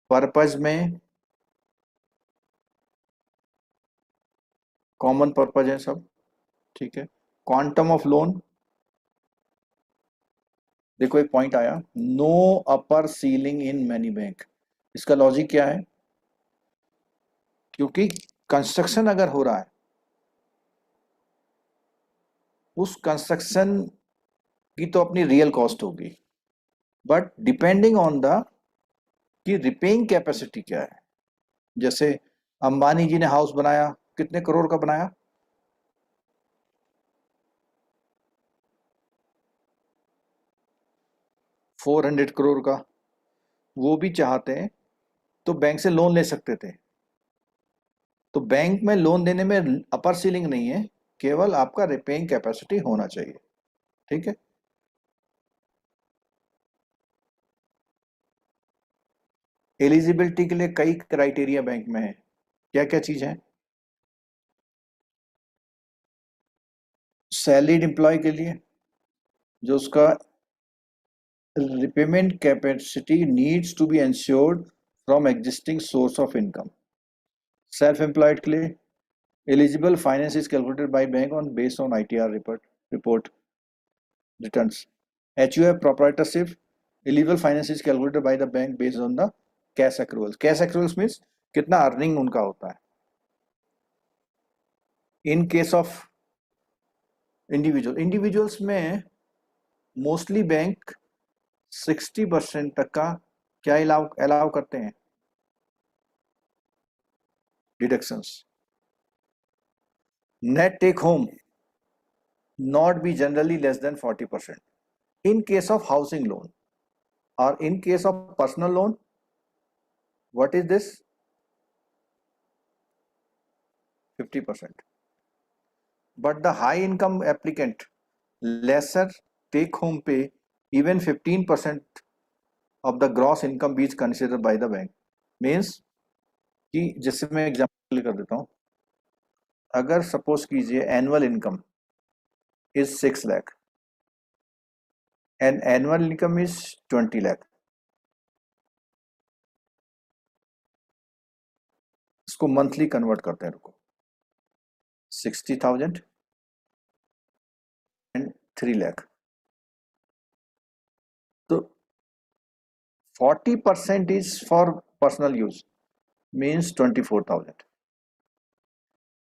पर्पज में कॉमन पर्पज है सब, ठीक है. क्वांटम ऑफ लोन देखो एक पॉइंट आया, no upper ceiling in many bank. इसका लॉजिक क्या है? क्योंकि कंस्ट्रक्शन अगर हो रहा है, उस कंस्ट्रक्शन की तो अपनी रियल कॉस्ट होगी, बट डिपेंडिंग ऑन द कि रिपेइंग कैपेसिटी क्या है। जैसे अंबानी जी ने हाउस बनाया, कितने करोड़ का बनाया? 400 करोड़ का। वो भी चाहते हैं तो बैंक से लोन ले सकते थे। तो बैंक में लोन देने में अपर सीलिंग नहीं है, केवल आपका रिपेइंग कैपेसिटी होना चाहिए। ठीक है। एलिजिबिलिटी के लिए कई क्राइटेरिया बैंक में है। क्या क्या चीज है? सैलरीड एम्प्लॉय के लिए जो उसका repayment capacity needs to be ensured from existing source of income. Self-employed के लिए eligible finance is calculated by bank on based on ITR report returns. HUF proprietorship, eligible finance is calculated by the bank based on the cash accruals. Cash accruals means कितना earning उनका होता है। In case of individuals में mostly bank 60% तक का क्या allow करते हैं? Deductions. Net take home not be generally less than 40% in case of housing loan, or in case of personal loan, what is this? 50%. But the high income applicant, lesser take home pay, even 15% of the gross income is considered by the bank. Means कि जैसे मैं example कर देता हूँ, अगर suppose कीजिए annual income is 6 lakh and annual income is 20 lakh, इसको monthly convert करते हैं। रुको, 60,000 एंड 3 लाख, तो 40% is for personal use, means 24,000,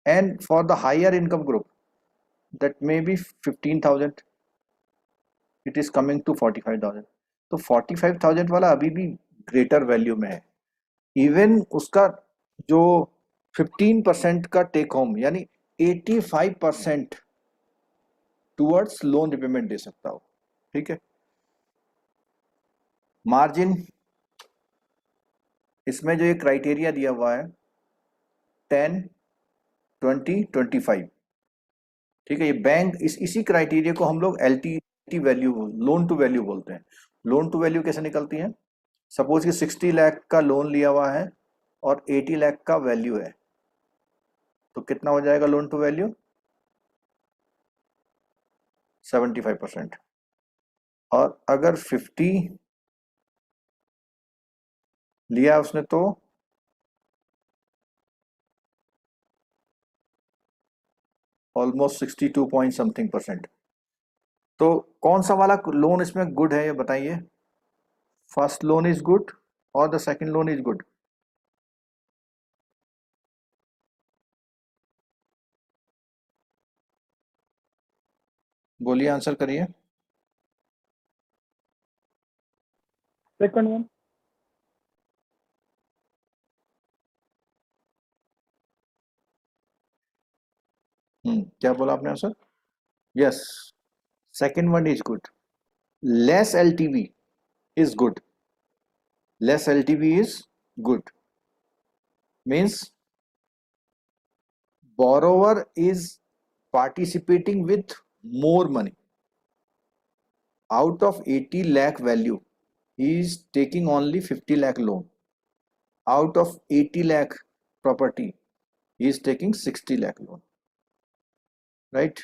and for the higher income group that may be 15,000, it is coming to 45,000. तो 45,000 वाला अभी भी ग्रेटर वैल्यू में है। इवन उसका जो 15% का टेक होम यानी 85% टूवर्ड्स लोन रिपेमेंट दे सकता हो। ठीक है। मार्जिन, इसमें जो ये क्राइटेरिया दिया हुआ है 10, 20, 25, ठीक है। ये बैंक इसी क्राइटेरिया को हम लोग LTV value, loan to value बोलते हैं। लोन टू वैल्यू कैसे निकलती है? सपोज कि 60 लाख का लोन लिया हुआ है और 80 लाख का वैल्यू है, तो कितना हो जाएगा लोन टू वैल्यू? 75%। और अगर 50 लिया उसने तो ऑलमोस्ट 62 पॉइंट समथिंग %। तो कौन सा वाला लोन इसमें गुड है ये बताइए? फर्स्ट लोन इज गुड और the second loan is good? बोलिए, आंसर करिए। Second one. क्या बोला आपने answer? Yes, second one is good. Less LTV is good. Less LTV is good. Means borrower is participating with more money. Out of 80 lakh value, he is taking only 50 lakh loan. Out of 80 lakh property, he is taking 60 lakh loan. Right?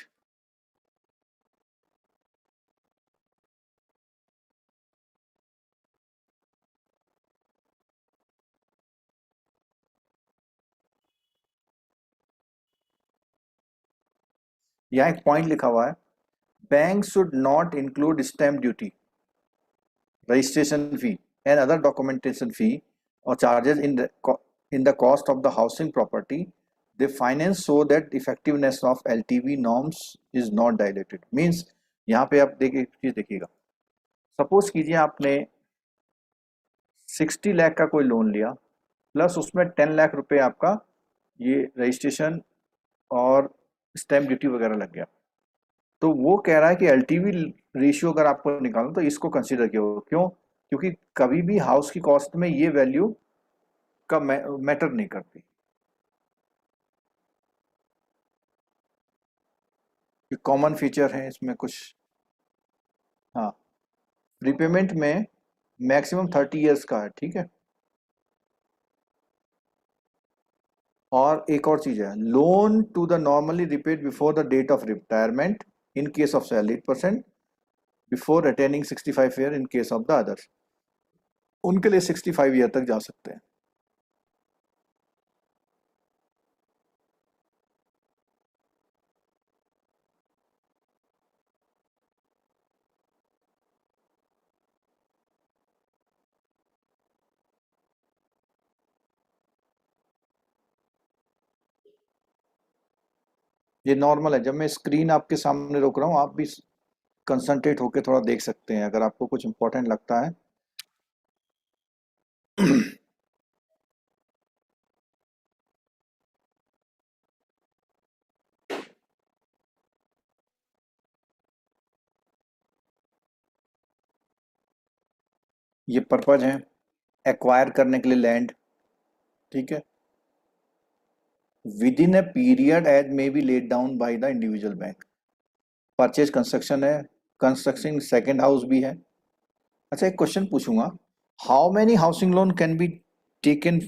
यहाँ एक point लिखा हुआ है, bank should not include stamp duty registration fee and other documentation fee or charges in the cost of the housing property, they finance so that effectiveness of LTV norms is not diluted. Means यहाँ पे आप देखिएगा, suppose कीजिए आपने 60 लाख का कोई loan लिया plus उसमें 10 लाख रुपए आपका ये रजिस्ट्रेशन और स्टैम्प ड्यूटी वगैरह लग गया, तो वो कह रहा है कि एलटीवी रेशियो अगर आपको निकालना तो इसको कंसीडर किया होगा। क्यों? क्योंकि कभी भी हाउस की कॉस्ट में ये वैल्यू का मैटर नहीं करती। ये कॉमन फीचर है इसमें कुछ। हाँ, रिपेमेंट में मैक्सिमम 30 इयर्स का है, ठीक है। और एक और चीज है, loan to the normally repaid before the date of retirement in case of salaried person, before attaining 65 year in case of the others. उनके लिए 65 ईयर तक जा सकते हैं। ये नॉर्मल है। जब मैं स्क्रीन आपके सामने रोक रहा हूँ, आप भी कंसंट्रेट होकर थोड़ा देख सकते हैं अगर आपको कुछ इंपॉर्टेंट लगता है। ये पर्पज है एक्वायर करने के लिए लैंड, ठीक है, within a period as may be laid down by the individual bank. Purchase construction है, कंस्ट्रक्शन सेकेंड हाउस भी है। अच्छा, एक क्वेश्चन पूछूंगा, how many housing loan can be taken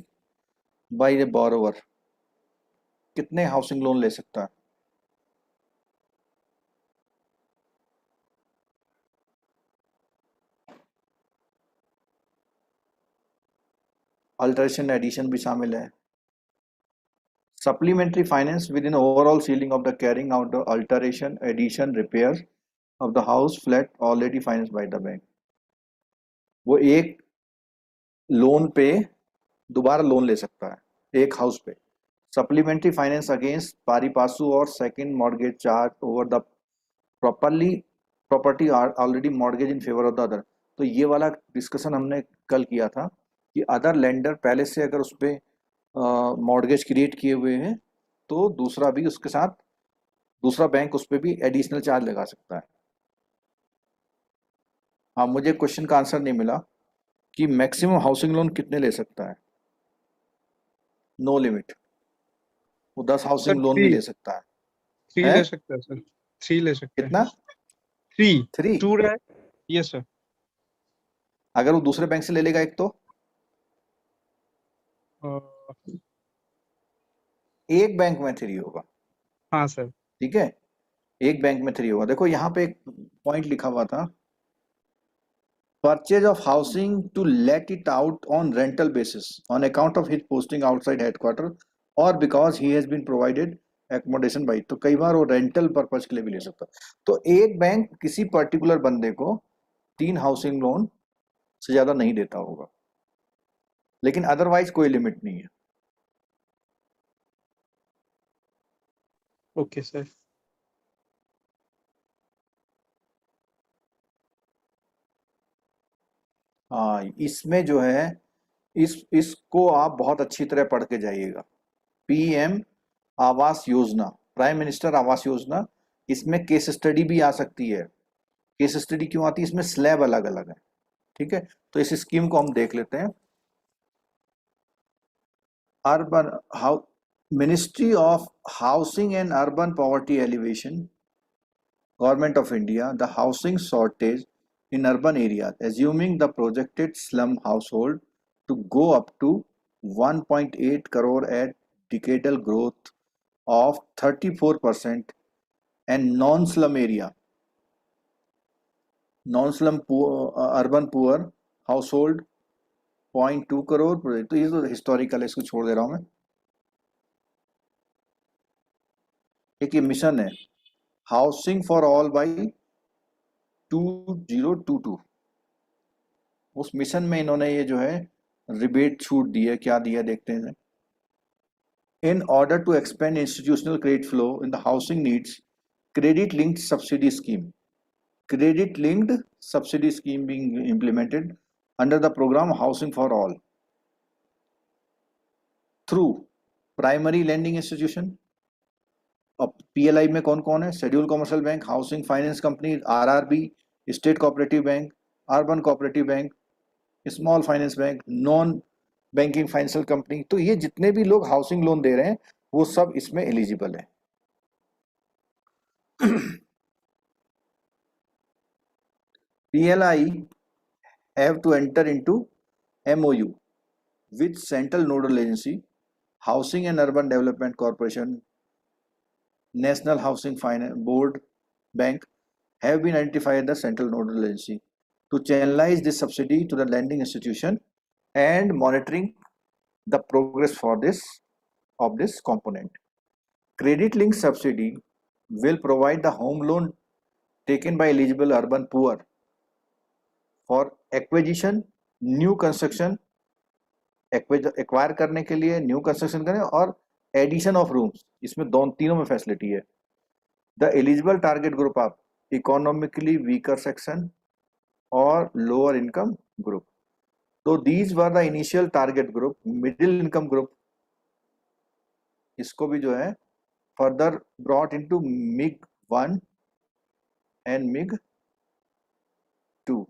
by the borrower? कितने हाउसिंग लोन ले सकता है? अल्टरेशन एडिशन भी शामिल है। Supplementary finance within overall ceiling of the carrying out the alteration addition repair of the house flat already finance by the bank. वो एक loan पे दोबारा लोन ले सकता है एक हाउस पे। सप्लीमेंट्री फाइनेंस अगेंस्ट पारी पासू और second mortgage charge over the property already mortgage in favour of the other. तो ये वाला डिस्कशन हमने कल किया था कि अदर लेंडर पहले से अगर उस पर मॉर्गेज क्रिएट किए हुए हैं तो दूसरा भी उसके साथ, दूसरा बैंक उस पर भी एडिशनल चार्ज लगा सकता है। हाँ, मुझे क्वेश्चन का आंसर नहीं मिला कि मैक्सिमम हाउसिंग लोन कितने ले सकता है। नो लिमिट, वो 10 हाउसिंग लोन भी ले सकता है। 3 है? ले सकता है सर, 3 ले सकता है। कितना? 3 3? 2 रहा है। Yes sir. अगर वो दूसरे बैंक से ले लेगा एक तो एक बैंक में 3 होगा। हाँ सर। ठीक है, एक बैंक में 3 होगा। देखो यहाँ पे एक पॉइंट लिखा हुआ था, purchase of housing to let it out on rental basis on account of his posting outside headquarter or because he has been provided accommodation by. तो कई बार वो रेंटल पर्पज के लिए भी ले सकता है। तो एक बैंक किसी पर्टिकुलर बंदे को 3 हाउसिंग लोन से ज्यादा नहीं देता होगा, लेकिन अदरवाइज कोई लिमिट नहीं है। Okay sir. हाँ, इसमें जो है इसको आप बहुत अच्छी तरह पढ़ के जाइएगा। PM Awas Yojana, prime minister Awas Yojana, इसमें केस स्टडी भी आ सकती है। केस स्टडी क्यों आती है? इसमें स्लैब अलग अलग है। ठीक है, तो इस स्कीम को हम देख लेते हैं। Urban how ministry of housing and urban poverty alleviation, government of India, the housing shortage in urban areas, assuming the projected slum household to go up to 1.8 crore at decadal growth of 34% and non-slum area, non-slum urban poor household 0.2 crore। तो ये तो historical है, इसको छोड़ दे रहा हूं मैं। एक ये मिशन है हाउसिंग फॉर ऑल बाई 2022, उस मिशन में इन्होंने ये जो है रिबेट छूट दी है। क्या दिया देखते हैं। In order to expand institutional credit flow in the housing needs, credit linked subsidy scheme. Credit linked subsidy scheme being implemented under the program Housing for All through primary lending institution. अब PLI में कौन कौन है? Schedule commercial bank, housing finance company, RRB, state cooperative bank, urban cooperative bank, small finance bank, non banking financial company. तो ये जितने भी लोग हाउसिंग लोन दे रहे हैं वो सब इसमें एलिजिबल है। PLI have to enter into MOU with Central Nodal Agency, Housing and Urban Development Corporation, National Housing Finance Board, Bank have been identified as Central Nodal Agency to channelize this subsidy to the lending institution and monitoring the progress for this component. Credit linked subsidy will provide the home loan taken by eligible urban poor for acquisition, new construction, acquire करने के लिए, new construction करें और addition of rooms. इसमें तीनों में facility है। The eligible target group of economically weaker section और लोअर इनकम ग्रुप। तो these were the initial target group. Middle income group इसको भी जो है further brought into MiG 1 and MiG 2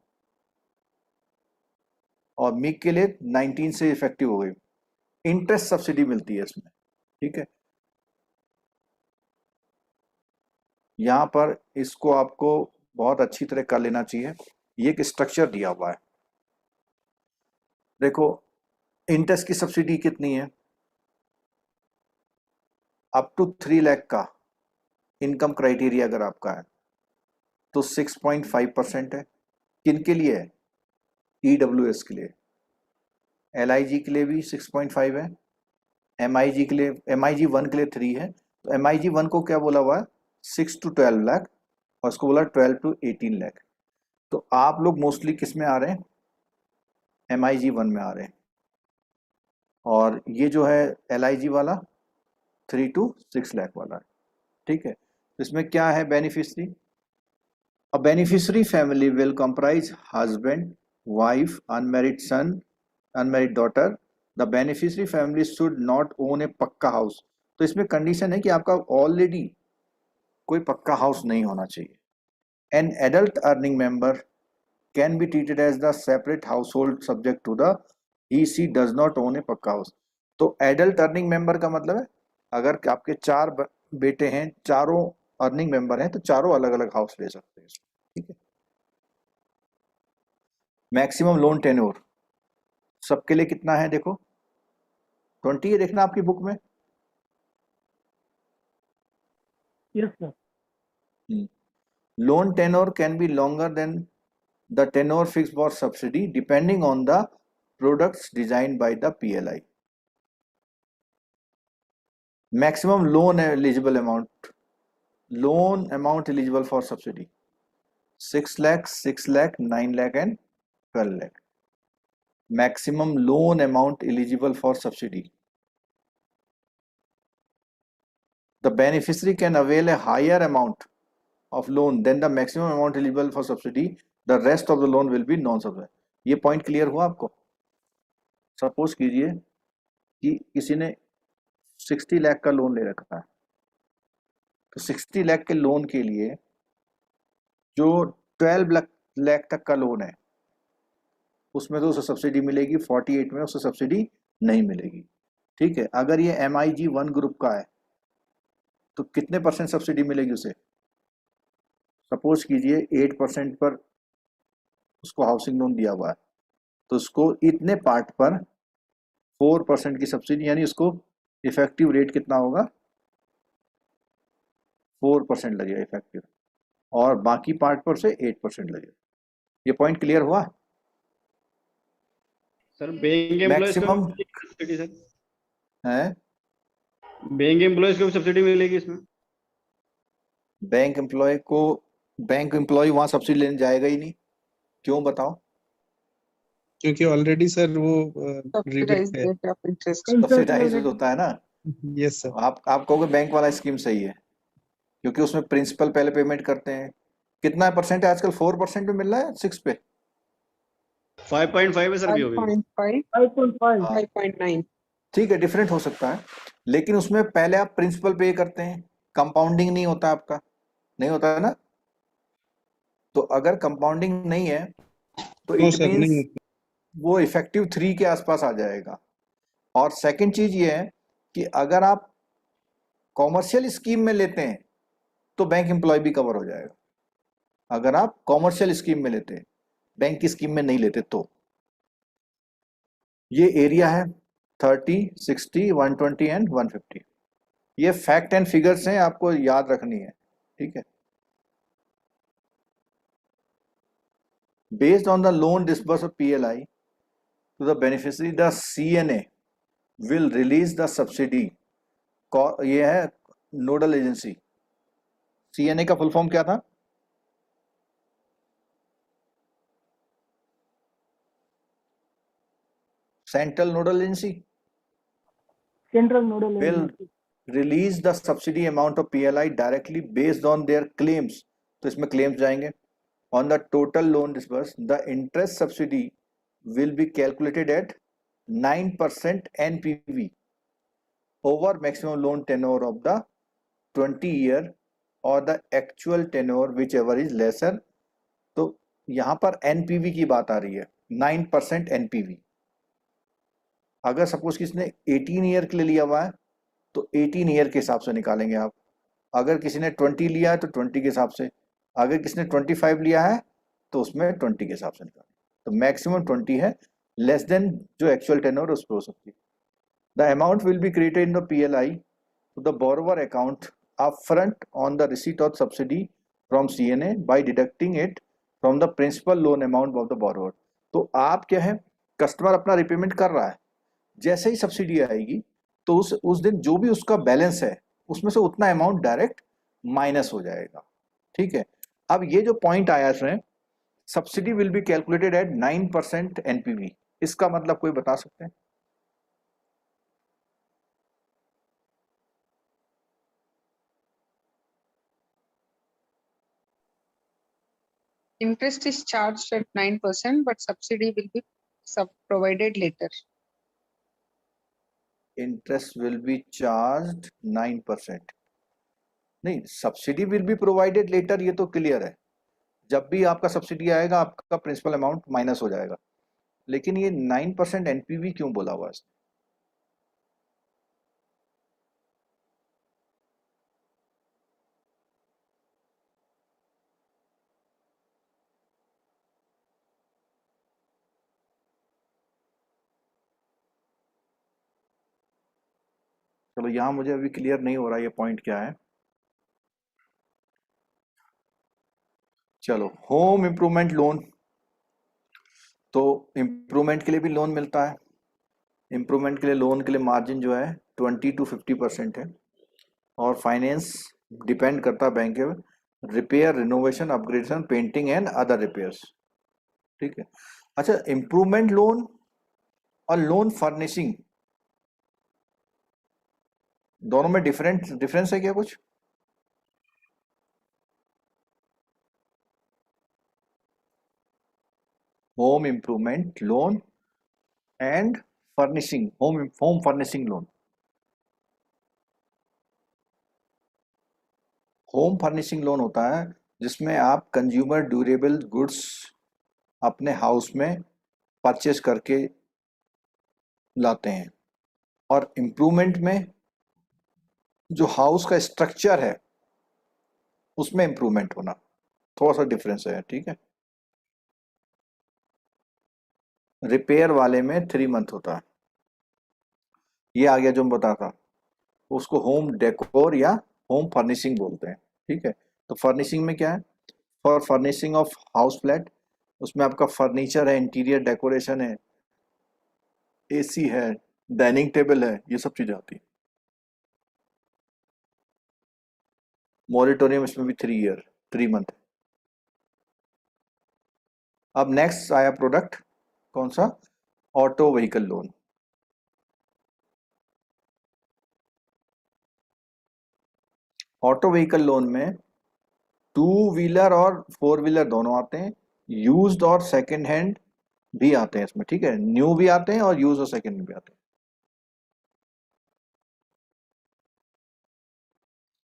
और मिग के लिए 19 से इफेक्टिव हो गई। इंटरेस्ट सब्सिडी मिलती है इसमें, ठीक है। यहां पर इसको आपको बहुत अच्छी तरह कर लेना चाहिए। ये एक स्ट्रक्चर दिया हुआ है। देखो इंटरेस्ट की सब्सिडी कितनी है? अप टू 3 लाख का इनकम क्राइटेरिया अगर आपका है तो 6.5% है। किन के लिए है? EWS के लिए। LIG के लिए भी 6.5 है। MIG के लिए, MIG 1 के लिए 3 है। तो MIG 1 को क्या बोला हुआ है? 6 to 12 लाख और उसको बोला 12 to 18 लाख। तो आप लोग मोस्टली किस में आ रहे हैं? MIG 1 में आ रहे हैं। और ये जो है LIG वाला 3 to 6 लाख वाला है, ठीक है। तो इसमें क्या है beneficiary? A beneficiary family will comprise husband, wife, unmarried son, unmarried daughter. The beneficiary family should not own a पक्का हाउस। तो इसमें कंडीशन है कि आपका ऑलरेडी कोई पक्का हाउस नहीं होना चाहिए। An adult earning member can be treated as the separate household subject to the he does not own a पक्का हाउस। तो एडल्ट अर्निंग मेंबर का मतलब है अगर आपके 4 बेटे हैं, चारों अर्निंग मेंबर हैं तो चारों अलग अलग हाउस ले सकते हैं, ठीक है। मैक्सिमम लोन टेन्योर सबके लिए कितना है? देखो 20 है, देखना आपकी बुक में। Yes, sir. Loan tenure can be longer than the tenure fixed for subsidy depending on the products designed by the PLI. Maximum loan eligible amount eligible for subsidy 6 lakh, 6 lakh, 9 lakh and 12 lakh. Maximum loan amount eligible for subsidy. The beneficiary can avail a higher amount of loan than the maximum amount eligible for subsidy. The rest of the loan will be non-subsidy. ये point clear हुआ आपको? Suppose कीजिए कि किसी ने 60 लाख का loan ले रखा है, तो 60 लाख के लोन के लिए जो 12 लाख तक का लोन है उसमें तो उसे सब्सिडी मिलेगी, 48 में उसे सब्सिडी नहीं मिलेगी, ठीक है। अगर ये MIG 1 ग्रुप का है तो कितने % सब्सिडी मिलेगी उसे? सपोज कीजिए 8% पर उसको हाउसिंग लोन दिया हुआ है तो उसको इतने पार्ट पर 4% की सब्सिडी, यानी उसको इफेक्टिव रेट कितना होगा? 4% लगेगा इफेक्टिव, और बाकी पार्ट पर से 8% लगेगा। ये पॉइंट क्लियर हुआ? सर बेइंग एम्प्लॉयज को भी सब्सिडी सर है? बेइंग एम्प्लॉयज को भी सब्सिडी मिलेगी इसमें? बैंक एम्प्लॉय वहां सब्सिडी लेने जाएगा ही नहीं। क्यों बताओ? क्योंकि ऑलरेडी सर वो रिबेट Subsidized है। rate of interest. सब्सिडाइज होता है ना। Yes sir. आप कहोगे बैंक वाला स्कीम सही है, क्योंकि उसमें प्रिंसिपल पहले पेमेंट करते हैं। कितना परसेंट है आजकल? 4% में मिल रहा है 6 पे। 5.5 है सर, भी होगी 5.5, 5.5. हाँ 5.9. ठीक है, डिफरेंट हो सकता है, लेकिन उसमें पहले आप प्रिंसिपल पे करते हैं, कंपाउंडिंग नहीं होता आपका, नहीं होता है ना। तो अगर कंपाउंडिंग नहीं है तो नो इट सर, नहीं मीन्स होता। वो इफेक्टिव 3 के आसपास आ जाएगा। और सेकंड चीज ये है कि अगर आप कॉमर्शियल स्कीम में लेते हैं तो बैंक एम्प्लॉय भी कवर हो जाएगा। अगर आप कॉमर्शियल स्कीम में लेते हैं, बैंक की स्कीम में नहीं लेते तो। ये एरिया है 30, 60, 120 एंड 150। ये फैक्ट एंड फिगर्स हैं, आपको याद रखनी है, ठीक है। Based on the loan disburse of PLI to the beneficiary, the CNA will release the subsidy। ये है नोडल एजेंसी। CNA का फुल फॉर्म क्या था? Central nodal agency. Central Nodal will Agency. release the subsidy amount of PLI directly based on their claims। तो इसमें claims जाएंगे। On the total loan disbursed, the interest subsidy will be calculated at 9% NPV over maximum loan tenure of the 20-year or the actual tenure whichever is lesser। तो यहां पर NPV की बात आ रही है, 9% NPV। अगर सपोज किसने 18 ईयर के लिए लिया हुआ है तो 18 ईयर के हिसाब से निकालेंगे आप। अगर किसी ने 20 लिया है तो 20 के हिसाब से। अगर किसी ने 25 लिया है तो उसमें 20 के हिसाब से निकालेंगे। तो मैक्सिमम 20 है, लेस देन जो एक्चुअल टेन्योर उस पर हो सकती है। The amount will be created in the PLI to the borrower account upfront on the receipt of subsidy from CNA by deducting it from the principal loan amount of the borrower। तो आप क्या है, customer अपना repayment कर रहा है, जैसे ही subsidy आएगी तो उस दिन जो भी उसका बैलेंस है उसमें से उतना अमाउंट डायरेक्ट माइनस हो जाएगा, ठीक है। अब ये जो पॉइंट आया इसमें, subsidy will be calculated at 9% NPV, इसका मतलब कोई बता सकते हैं? Interest is charged at 9%, but subsidy will be provided later. Interest will be charge 9%। नहीं, subsidy will be provided later, ये तो क्लियर है। जब भी आपका सब्सिडी आएगा आपका प्रिंसिपल अमाउंट माइनस हो जाएगा, लेकिन ये 9% NPV क्यों बोला हुआ है? चलो यहां मुझे अभी क्लियर नहीं हो रहा ये पॉइंट क्या है। चलो, होम इम्प्रूवमेंट लोन, तो इम्प्रूवमेंट के लिए भी लोन मिलता है। इम्प्रूवमेंट के लिए लोन के लिए मार्जिन जो है 20 to 50% है, और फाइनेंस डिपेंड करता है बैंक के repair, renovation, upgradation, painting and other repairs, ठीक है। अच्छा, इम्प्रूवमेंट लोन और लोन फर्निशिंग दोनों में डिफरेंस है क्या कुछ? Home improvement loan and furnishing, home furnishing loan. Home furnishing loan होता है जिसमें आप कंज्यूमर ड्यूरेबल गुड्स अपने हाउस में परचेज करके लाते हैं, और इम्प्रूवमेंट में जो हाउस का स्ट्रक्चर है उसमें इम्प्रूवमेंट होना, थोड़ा सा डिफरेंस है, ठीक है। रिपेयर वाले में 3 मंथ होता है। ये आ गया जो मैं बता था, उसको होम डेकोर या होम फर्निशिंग बोलते हैं, ठीक है। तो फर्निशिंग में क्या है? For furnishing of house flat, उसमें आपका फर्नीचर है, इंटीरियर डेकोरेशन है, AC है, डाइनिंग टेबल है, ये सब चीजें आती है। मॉरिटोरियम इसमें भी 3 मंथ। अब नेक्स्ट आया प्रोडक्ट कौन सा? Auto vehicle loan. Auto vehicle loan में टू व्हीलर और फोर व्हीलर दोनों आते हैं, यूज्ड और सेकंड हैंड भी आते हैं इसमें, ठीक है, न्यू भी आते हैं और यूज और सेकंड हैंड भी आते हैं।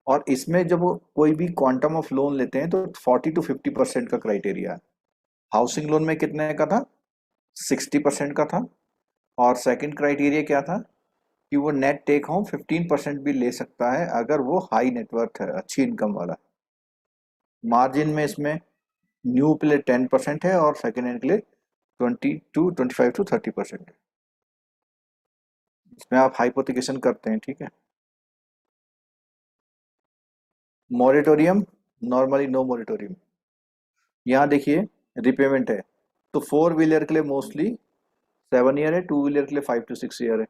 और इसमें जब वो कोई भी क्वांटम ऑफ लोन लेते हैं तो 40 to 50% का क्राइटेरिया है। हाउसिंग लोन में कितने का था? 60% का था। और सेकंड क्राइटेरिया क्या था कि वो नेट टेक होम 15% भी ले सकता है अगर वो हाई नेटवर्थ है, अच्छी इनकम वाला। मार्जिन में इसमें न्यू के लिए 10% है और सेकेंड हैंड के लिए 25 to 30% है। इसमें आप हाइपोथिकेशन करते हैं, ठीक है। Moratorium, normally no moratorium. यहाँ देखिए रिपेमेंट है, तो फोर व्हीलर के लिए मोस्टली 7 ईयर है, टू व्हीलर के लिए 5 to 6 ईयर है।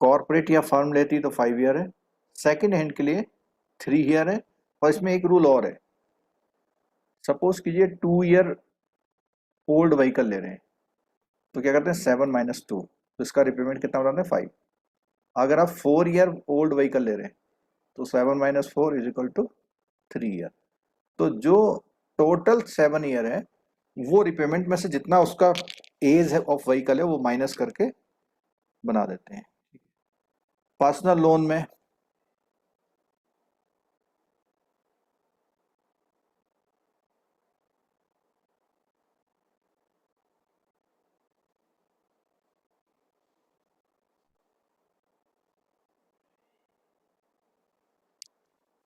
कॉर्पोरेट या फर्म लेती तो 5 ईयर है। सेकेंड हैंड के लिए 3 ईयर है। और इसमें एक रूल और है, सपोज कीजिए 2 ईयर ओल्ड व्हीकल ले रहे हैं तो क्या करते हैं 7 - 2, तो इसका रिपेमेंट कितना बताते हैं 5। अगर आप 4 ईयर ओल्ड व्हीकल ले रहे हैं तो 7 - 4 = 3 ईयर। तो जो टोटल 7 ईयर है वो रिपेमेंट में से जितना उसका एज है ऑफ व्हीकल है वो माइनस करके बना देते हैं। पर्सनल लोन में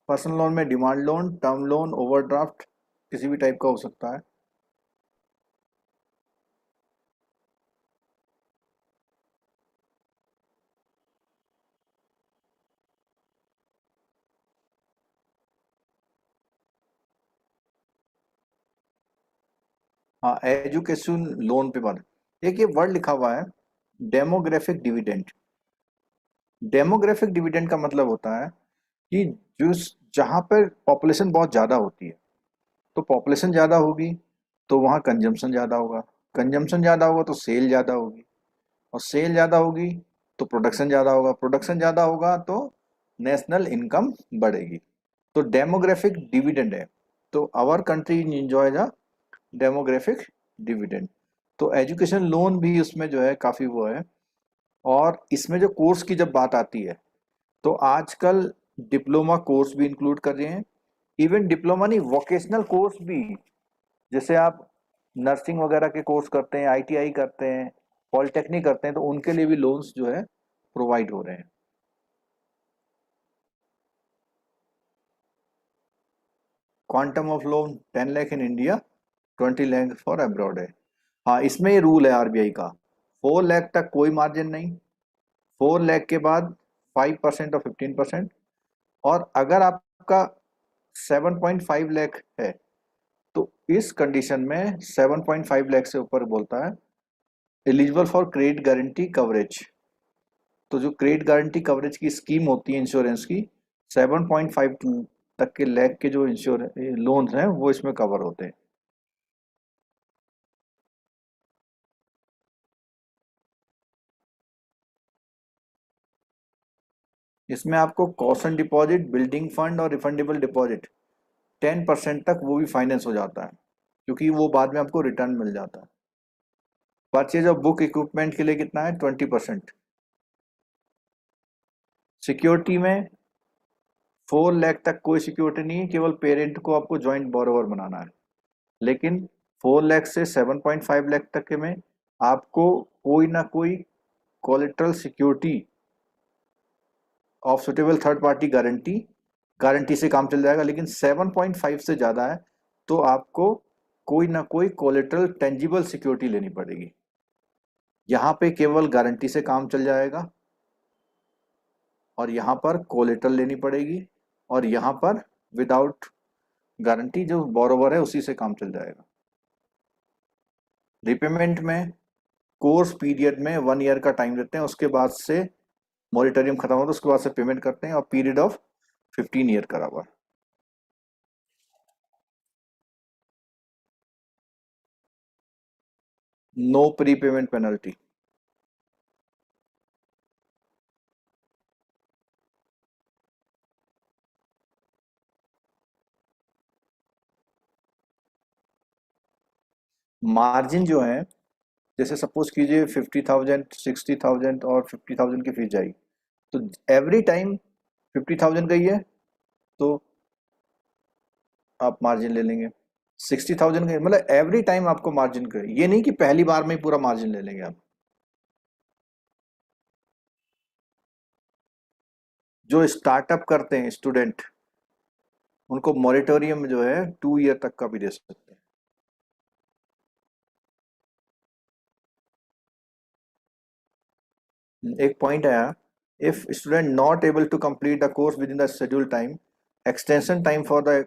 पर्सनल लोन में demand loan, term loan, overdraft किसी भी टाइप का हो सकता है। हाँ, एजुकेशन लोन पे बात, एक ये वर्ड लिखा हुआ है डेमोग्राफिक डिविडेंड। डेमोग्राफिक डिविडेंड का मतलब होता है कि जो जहाँ पर पॉपुलेशन बहुत ज़्यादा होती है, तो पॉपुलेशन ज़्यादा होगी तो वहाँ कंजम्पशन ज़्यादा होगा, कंजम्पशन ज़्यादा होगा तो सेल ज़्यादा होगी, और सेल ज़्यादा होगी तो प्रोडक्शन ज़्यादा होगा, प्रोडक्शन ज़्यादा होगा तो नेशनल इनकम बढ़ेगी। तो डेमोग्राफिक डिविडेंड है, तो our country enjoy the demographic dividend. तो एजुकेशन लोन भी उसमें जो है काफ़ी वो है। और इसमें जो कोर्स की जब बात आती है तो आजकल डिप्लोमा कोर्स भी इंक्लूड कर रहे हैं, इवन डिप्लोमा नहीं वोकेशनल कोर्स भी, जैसे आप नर्सिंग वगैरह के कोर्स करते हैं, आईटीआई करते हैं, पॉलिटेक्निक करते हैं, तो उनके लिए भी लोन्स जो है प्रोवाइड हो रहे हैं। Quantum of loan 10 lakh in India, 20 lakh for abroad है। हाँ, इसमें ये रूल है आरबीआई का, 4 लाख तक कोई मार्जिन नहीं, 4 लाख के बाद 5% और 15%। और अगर आपका 7.5 लाख है तो इस कंडीशन में 7.5 लाख से ऊपर बोलता है eligible for credit guarantee coverage. तो जो क्रेडिट गारंटी कवरेज की स्कीम होती है इंश्योरेंस की, 7.5 तक के लाख के जो इंश्योरेंस लोन्स हैं वो इसमें कवर होते हैं। इसमें आपको कॉशन डिपॉजिट, बिल्डिंग फंड और रिफंडेबल डिपॉजिट 10% तक वो भी फाइनेंस हो जाता है, क्योंकि वो बाद में आपको रिटर्न मिल जाता है। परचेज ऑफ बुक इक्विपमेंट के लिए कितना है 20%। सिक्योरिटी में 4 लाख तक कोई सिक्योरिटी नहीं है, केवल पेरेंट को आपको जॉइंट बोरोवर बनाना है। लेकिन 4 लाख से 7.5 लाख तक के में आपको कोई ना कोई collateral security of suitable third party guarantee से काम चल जाएगा। लेकिन 7.5 से ज़्यादा है तो आपको कोई ना कोई कोलेटरल टेंजिबल सिक्योरिटी लेनी पड़ेगी। यहाँ पे केवल गारंटी से काम चल जाएगा, और यहाँ पर कोलेटरल लेनी पड़ेगी, और यहाँ पर विदाउट गारंटी जो बोरोवर है उसी से काम चल जाएगा। रिपेमेंट में कोर्स पीरियड में 1 ईयर का टाइम देते हैं, उसके बाद से मॉरिटोरियम खत्म होता है, उसके बाद से पेमेंट करते हैं, और पीरियड ऑफ 15 ईयर करा हुआ। No prepayment penalty. मार्जिन जो है, जैसे सपोज कीजिए 50,000, 60,000 और 50,000 की फीस जाएगी, तो एवरी टाइम 50,000 गई है तो आप मार्जिन ले लेंगे। 60,000 गई, मतलब एवरी टाइम आपको मार्जिन का, ये नहीं कि पहली बार में ही पूरा मार्जिन ले लेंगे आप। जो स्टार्टअप करते हैं स्टूडेंट, उनको मॉरिटोरियम जो है 2 ईयर तक का भी दे सकते हैं। एक पॉइंट आया, if student not able to complete the course within the schedule time, extension time for the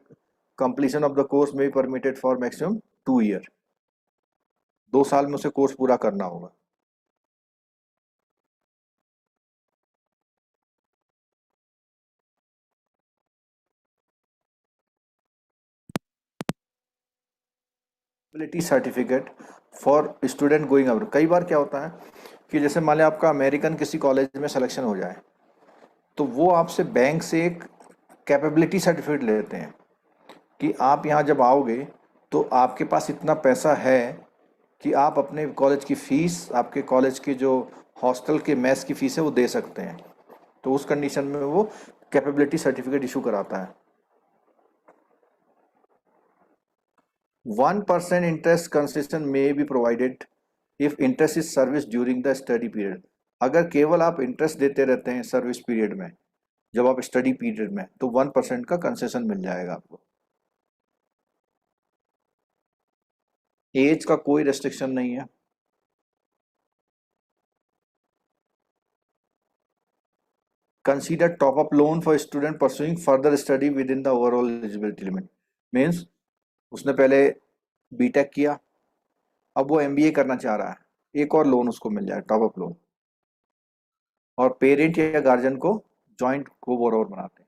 completion of the course may be permitted for maximum 2 year. 2 साल में उसे कोर्स पूरा करना होगा। Eligibility certificate for student going abroad. कई बार क्या होता है कि जैसे मान लिया आपका अमेरिकन किसी कॉलेज में सिलेक्शन हो जाए, तो वो आपसे बैंक से एक कैपेबिलिटी सर्टिफिकेट लेते हैं कि आप यहाँ जब आओगे तो आपके पास इतना पैसा है कि आप अपने कॉलेज की फीस, आपके कॉलेज की जो हॉस्टल के मेस की फीस है वो दे सकते हैं। तो उस कंडीशन में वो कैपेबिलिटी सर्टिफिकेट इशू कराता है। 1% interest concession may be provided if interest is serviced during the study period। अगर केवल आप इंटरेस्ट देते रहते हैं सर्विस पीरियड में, जब आप स्टडी पीरियड में, तो 1% का कंसेशन मिल जाएगा आपको। एज का कोई रेस्ट्रिक्शन नहीं है। Consider top up loan for student pursuing further study with in the overall eligibility limit. Means उसने पहले बीटेक किया, अब वो एमबीए करना चाह रहा है, एक और लोन उसको मिल जाए, टॉप अप लोन। और पेरेंट या गार्जियन को जॉइंट को बोरोवर बनाते हैं।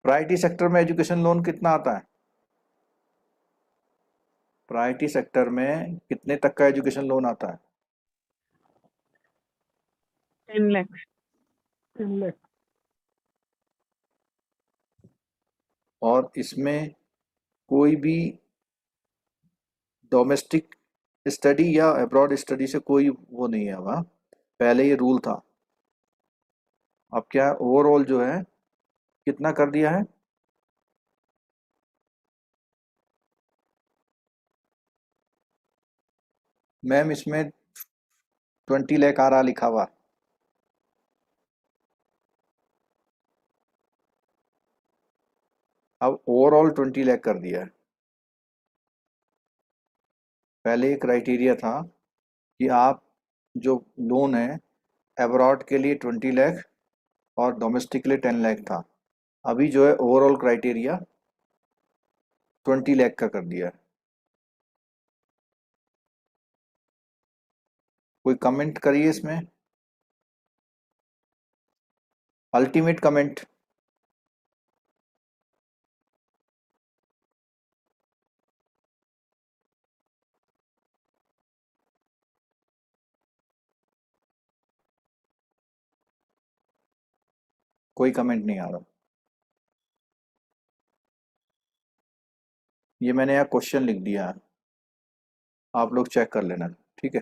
प्रायोरिटी सेक्टर में एजुकेशन लोन कितना आता है? प्रायोरिटी सेक्टर में कितने तक का एजुकेशन लोन आता है? 10 lakhs. 10 lakh. और इसमें कोई भी डोमेस्टिक स्टडी या अब्रॉड स्टडी से कोई वो नहीं है वहाँ, पहले ये रूल था। अब क्या ओवरऑल जो है कितना कर दिया है? मैम इसमें 20 लाख आ रहा लिखा हुआ। अब ओवरऑल 20 लाख कर दिया है। पहले क्राइटेरिया था कि आप जो लोन है अब्रॉड के लिए 20 लाख और डोमेस्टिक के लिए 10 लाख था। अभी जो है ओवरऑल क्राइटेरिया 20 लाख का कर दिया है। कोई कमेंट करिए इसमें, अल्टीमेट कमेंट। कोई कमेंट नहीं आ रहा। ये मैंने यहाँ क्वेश्चन लिख दिया है, आप लोग चेक कर लेना, ठीक है।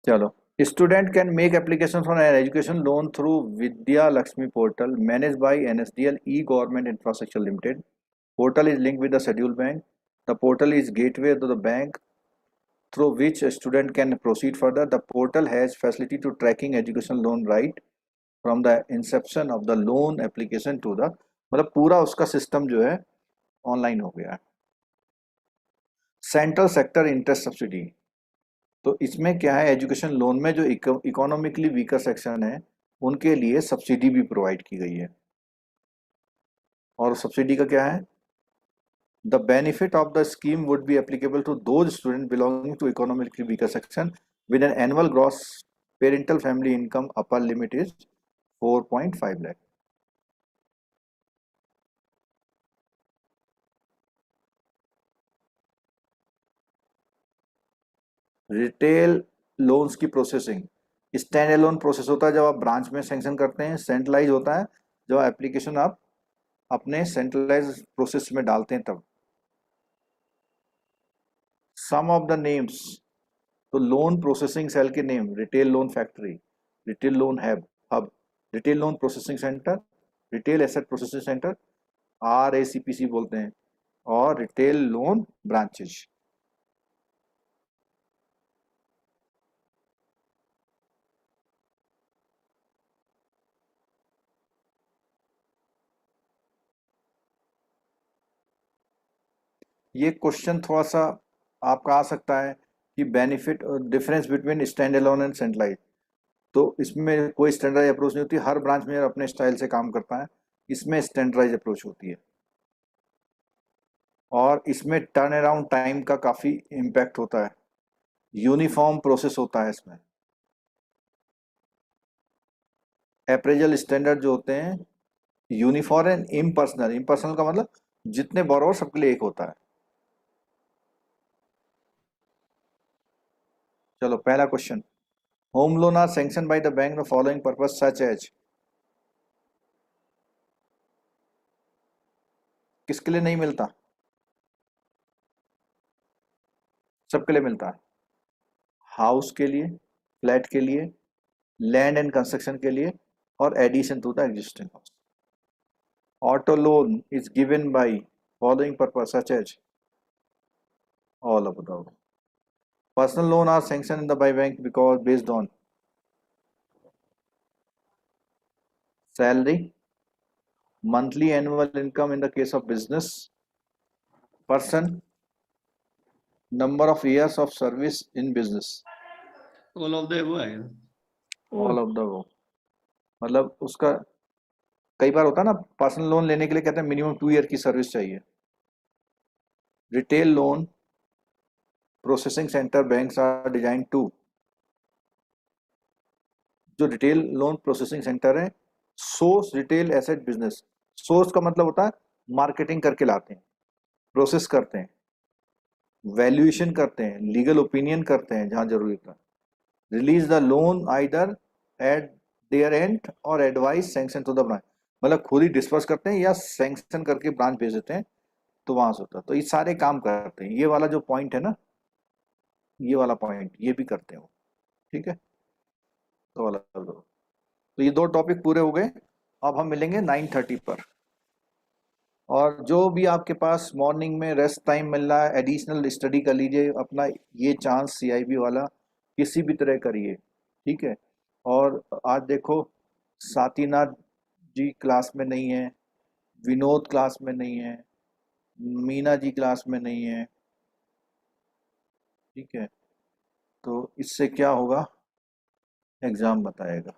चलो, student can make application for an education loan through Vidya Lakshmi portal manage by NSDL e government infrastructure limited. Portal is linked with the schedule bank. The portal is gateway to the bank through which a student can proceed further. The portal has facility to tracking education loan right from the inception of the loan application to the, मतलब पूरा उसका system जो है online हो गया है। Central sector interest subsidy, तो इसमें क्या है, एजुकेशन लोन में जो इकोनॉमिकली वीकर सेक्शन है उनके लिए सब्सिडी भी प्रोवाइड की गई है। और सब्सिडी का क्या है, the benefit of the scheme would be applicable to those students belonging to economically weaker section with an annual gross parental family income upper limit is 4.5 lakh। Retail loans की processing stand alone process होता है जब आप branch में sanction करते हैं, centralise होता है जब एप्लीकेशन आप अपने सेंट्रलाइज प्रोसेस में डालते हैं तब। सम ऑफ द नेम्स, तो लोन प्रोसेसिंग सेल के name retail loan factory, retail loan hub, retail loan processing centre, retail asset processing centre RACPC बोलते हैं, और रिटेल लोन ब्रांचेज। ये क्वेश्चन थोड़ा सा आपका आ सकता है कि benefit difference between stand alone and centralise. तो इसमें कोई स्टैंडर्डाइज अप्रोच नहीं होती, हर ब्रांच में अपने स्टाइल से काम करता है, इसमें स्टैंडर्डाइज अप्रोच होती है और इसमें टर्न अराउंड टाइम का काफ़ी इम्पैक्ट होता है, यूनिफॉर्म प्रोसेस होता है इसमें। अप्रेजल स्टैंडर्ड जो होते हैं यूनिफॉर्म एंड इम्पर्सनल, इम्पर्सनल का मतलब जितने बोरोवर सबके लिए एक होता है। चलो पहला question, home loan are sanction by the bank the following purpose such as, किसके लिए नहीं मिलता? सबके लिए मिलता है, हाउस के लिए, फ्लैट के लिए, लैंड एंड कंस्ट्रक्शन के लिए, और addition to the existing house. Auto loan is given by following purpose such as, all of the. Personal loan are sanctioned in the by bank because based on salary, monthly annual income in the case of business person, number of years of service in business, all of the above है। all of the above। मतलब उसका कई बार होता है ना, personal loan लेने के लिए कहते हैं मिनिमम 2 ईयर की सर्विस चाहिए। Retail loan processing centre banks are design to, जो रिटेल लोन प्रोसेसिंग सेंटर है source retail asset business. Source का मतलब होता है मार्केटिंग करके लाते हैं, प्रोसेस करते हैं, वैल्यूएशन करते हैं, लीगल ओपिनियन करते हैं जहां जरूरी होता है, release the loan either at their end or advise sanction to the branch, मतलब खुद ही डिस्पर्स करते हैं या सैंक्शन करके ब्रांच भेज देते हैं तो वहां से होता है। तो ये सारे काम करते हैं, ये वाला जो पॉइंट है ना, ये वाला पॉइंट ये भी करते हैं वो, ठीक है। तो ये 2 टॉपिक पूरे हो गए। अब हम मिलेंगे 9:30 पर, और जो भी आपके पास मॉर्निंग में रेस्ट टाइम मिल रहा है एडिशनल स्टडी कर लीजिए, अपना ये चांस CIB वाला किसी भी तरह करिए, ठीक है। और आज देखो साथीनाथ जी क्लास में नहीं है, विनोद क्लास में नहीं है, मीना जी क्लास में नहीं है, ठीक है। तो इससे क्या होगा, एग्जाम बताएगा।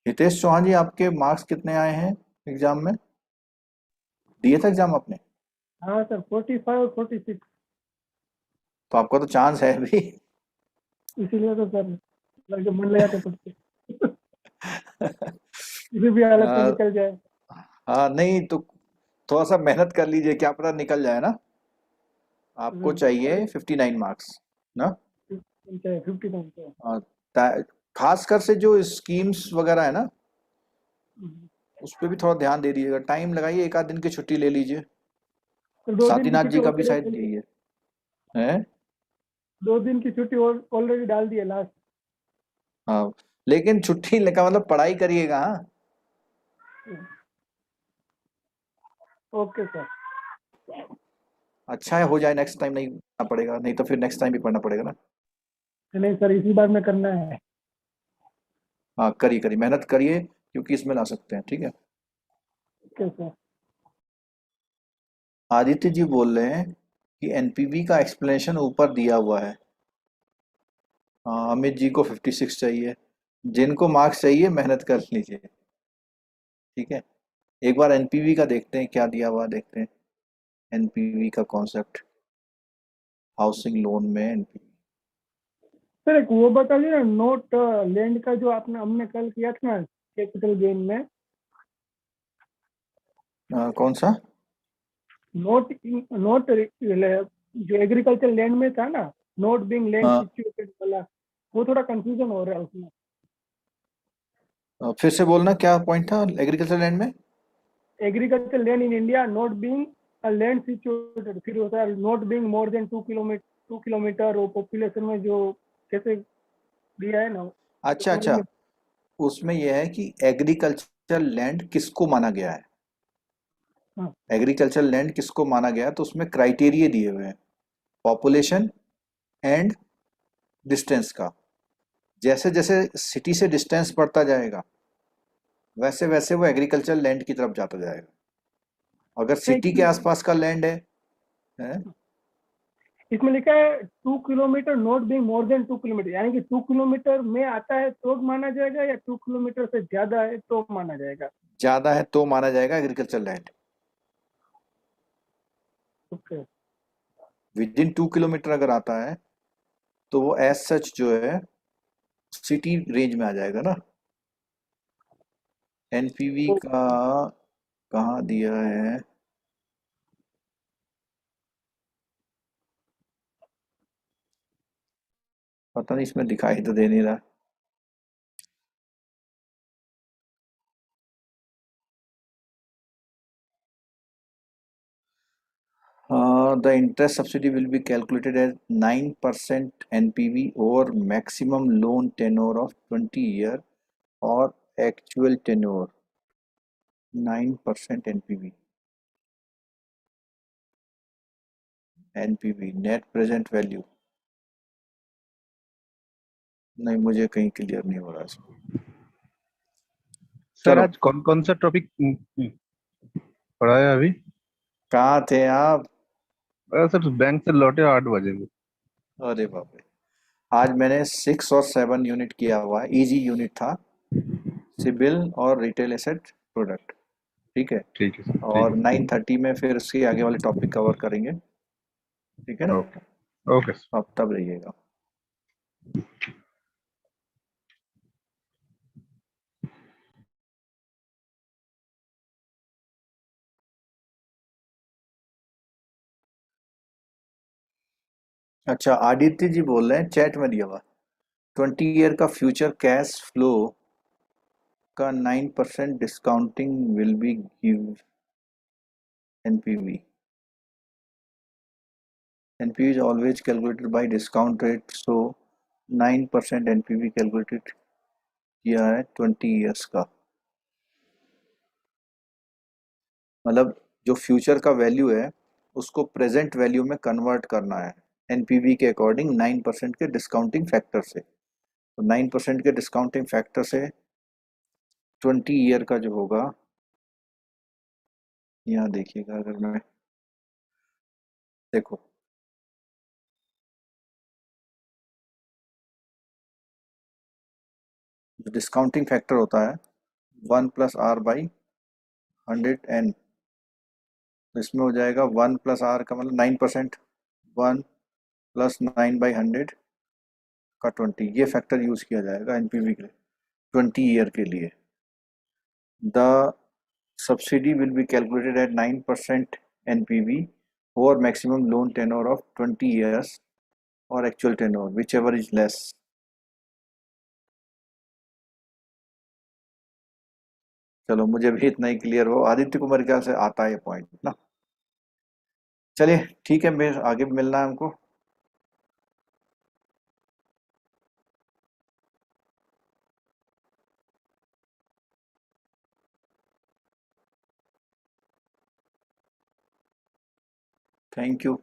हितेश चौहान जी, आपके मार्क्स कितने आए हैं एग्जाम में? दिए था एग्जाम आपने? हाँ सर 45 46, तो आपका तो चांस है भी। इसीलिए तो सर लगे मन लगा तो पढ़ते किसी भी हालत में निकल जाए। हाँ नहीं तो थोड़ा सा मेहनत कर लीजिए, क्या पता निकल जाए ना। आपको चाहिए 59 मार्क्स ना। 59 पे। हाँ, खासकर से जो स्कीम्स वगैरह है ना उस पर भी थोड़ा ध्यान दे दीजिएगा, टाइम लगाइए, 1 आध दिन की छुट्टी ले लीजिए। तो 2 दिन की साथीनाथ छुट्टी जी का भी शायद ऑलरेडी यही है। 2 दिन की छुट्टी ऑलरेडी डाल दी है लास्ट। हाँ लेकिन छुट्टी का मतलब पढ़ाई करिएगा। हाँ ओके सर। अच्छा है, हो जाए, नेक्स्ट टाइम नहीं पढ़ना पड़ेगा, नहीं तो फिर नेक्स्ट टाइम भी पढ़ना पड़ेगा ना। नहीं सर इसी बार में करना है। हाँ करिए करिए, मेहनत करिए क्योंकि इसमें ला सकते हैं, ठीक है। Okay sir. आदित्य जी बोल रहे हैं कि NPV का एक्सप्लेनेशन ऊपर दिया हुआ है। हाँ अमित जी को 56 चाहिए, जिनको मार्क्स चाहिए मेहनत कर लीजिए, ठीक है। एक बार NPV का देखते हैं क्या दिया हुआ, देखते हैं NPV का कॉन्सेप्ट, हाउसिंग लोन में NPV। सर एक वो बता दीजिए ना, नोट लैंड का जो आपने हमने कल किया था ना कैपिटल गेन में, कौन सा? नोट जो एग्रीकल्चर लैंड में था ना, नोट बीइंग लैंड हाँ। सिचुएटेड वाला, वो थोड़ा कंफ्यूजन हो रहा है उसमें। फिर से बोलना, क्या पॉइंट था एग्रीकल्चर लैंड में? Agriculture land in India not being a land situated, फिर होता है not being more than 2 kilometre वो पॉपुलेशन में जो कैसे दिया है ना, अच्छा थोड़ी अच्छा, मैं। उसमें यह है कि एग्रीकल्चर लैंड किसको माना गया है। हाँ, एग्रीकल्चर लैंड किसको माना गया है, तो उसमें क्राइटेरिया दिए हुए हैं, पॉपुलेशन एंड डिस्टेंस का। जैसे जैसे सिटी से डिस्टेंस बढ़ता जाएगा, वैसे वैसे वो एग्रीकल्चर लैंड की तरफ जाता जाएगा। अगर नहीं, सिटी के आसपास का लैंड है? इसमें लिखा है 2 kilometre not being more than 2 kilometre, यानी कि 2 किलोमीटर में आता है तो माना जाएगा, या 2 किलोमीटर से ज्यादा है तो माना जाएगा। ज्यादा है तो माना जाएगा agriculture land. Okay. With in 2 kilometre अगर आता है तो वो एज सच जो है सिटी रेंज में आ जाएगा ना। एनपीवी का कहाँ दिया है? पता नहीं, इसमें दिखाई तो दे नहीं रहा। The interest subsidy will be calculated as 9% NPV over maximum loan tenure of 20 year or actual tenure 9% NPV. NPV net present value नहीं, मुझे कहीं क्लियर नहीं हो रहा इसमें। सर चलो, आज कौन कौन सा टॉपिक पढ़ाया अभी? कहाँ थे आप? अरे सर बैंक से लौटे 8 बजे में। अरे बाप रे, आज मैंने 6 और 7 यूनिट किया हुआ है, इजी यूनिट था, सिबिल और रिटेल एसेट प्रोडक्ट। ठीक है। ठीक है सर, ठीक और है। 9:30 में फिर उसके आगे वाले टॉपिक कवर करेंगे। ठीक है ना? Okay okay sir. आप तब रहिएगा। अच्छा, आदित्य जी बोल रहे हैं चैट में दिया हुआ, 20 ईयर का फ्यूचर कैश फ्लो का 9% discounting will be give NPV. NPV is always calculated by discount rate, so 9% NPV calculated किया है 20 ईयर्स का। मतलब जो फ्यूचर का वैल्यू है उसको प्रेजेंट वैल्यू में कन्वर्ट करना है एनपीवी के अकॉर्डिंग 9% के डिस्काउंटिंग फैक्टर से। तो 9% के डिस्काउंटिंग फैक्टर से 20 ईयर का जो होगा, यहाँ देखिएगा, अगर मैं देखो, जो डिस्काउंटिंग फैक्टर होता है 1+r/100n, तो इसमें हो जाएगा 1+r का मतलब 9%, 1+9/100 का 20, ये फैक्टर यूज किया जाएगा एनपीवी के लिए 20 ईयर के लिए। The subsidy will be calculated at 9% NPV और maximum loan tenure of 20 years or actual tenure whichever is less. चलो, मुझे भी इतना ही क्लियर हो, आदित्य को मेरे ख्याल से आता है ये पॉइंट ना। चलिए ठीक है, मेरे आगे भी मिलना है हमको। Thank you.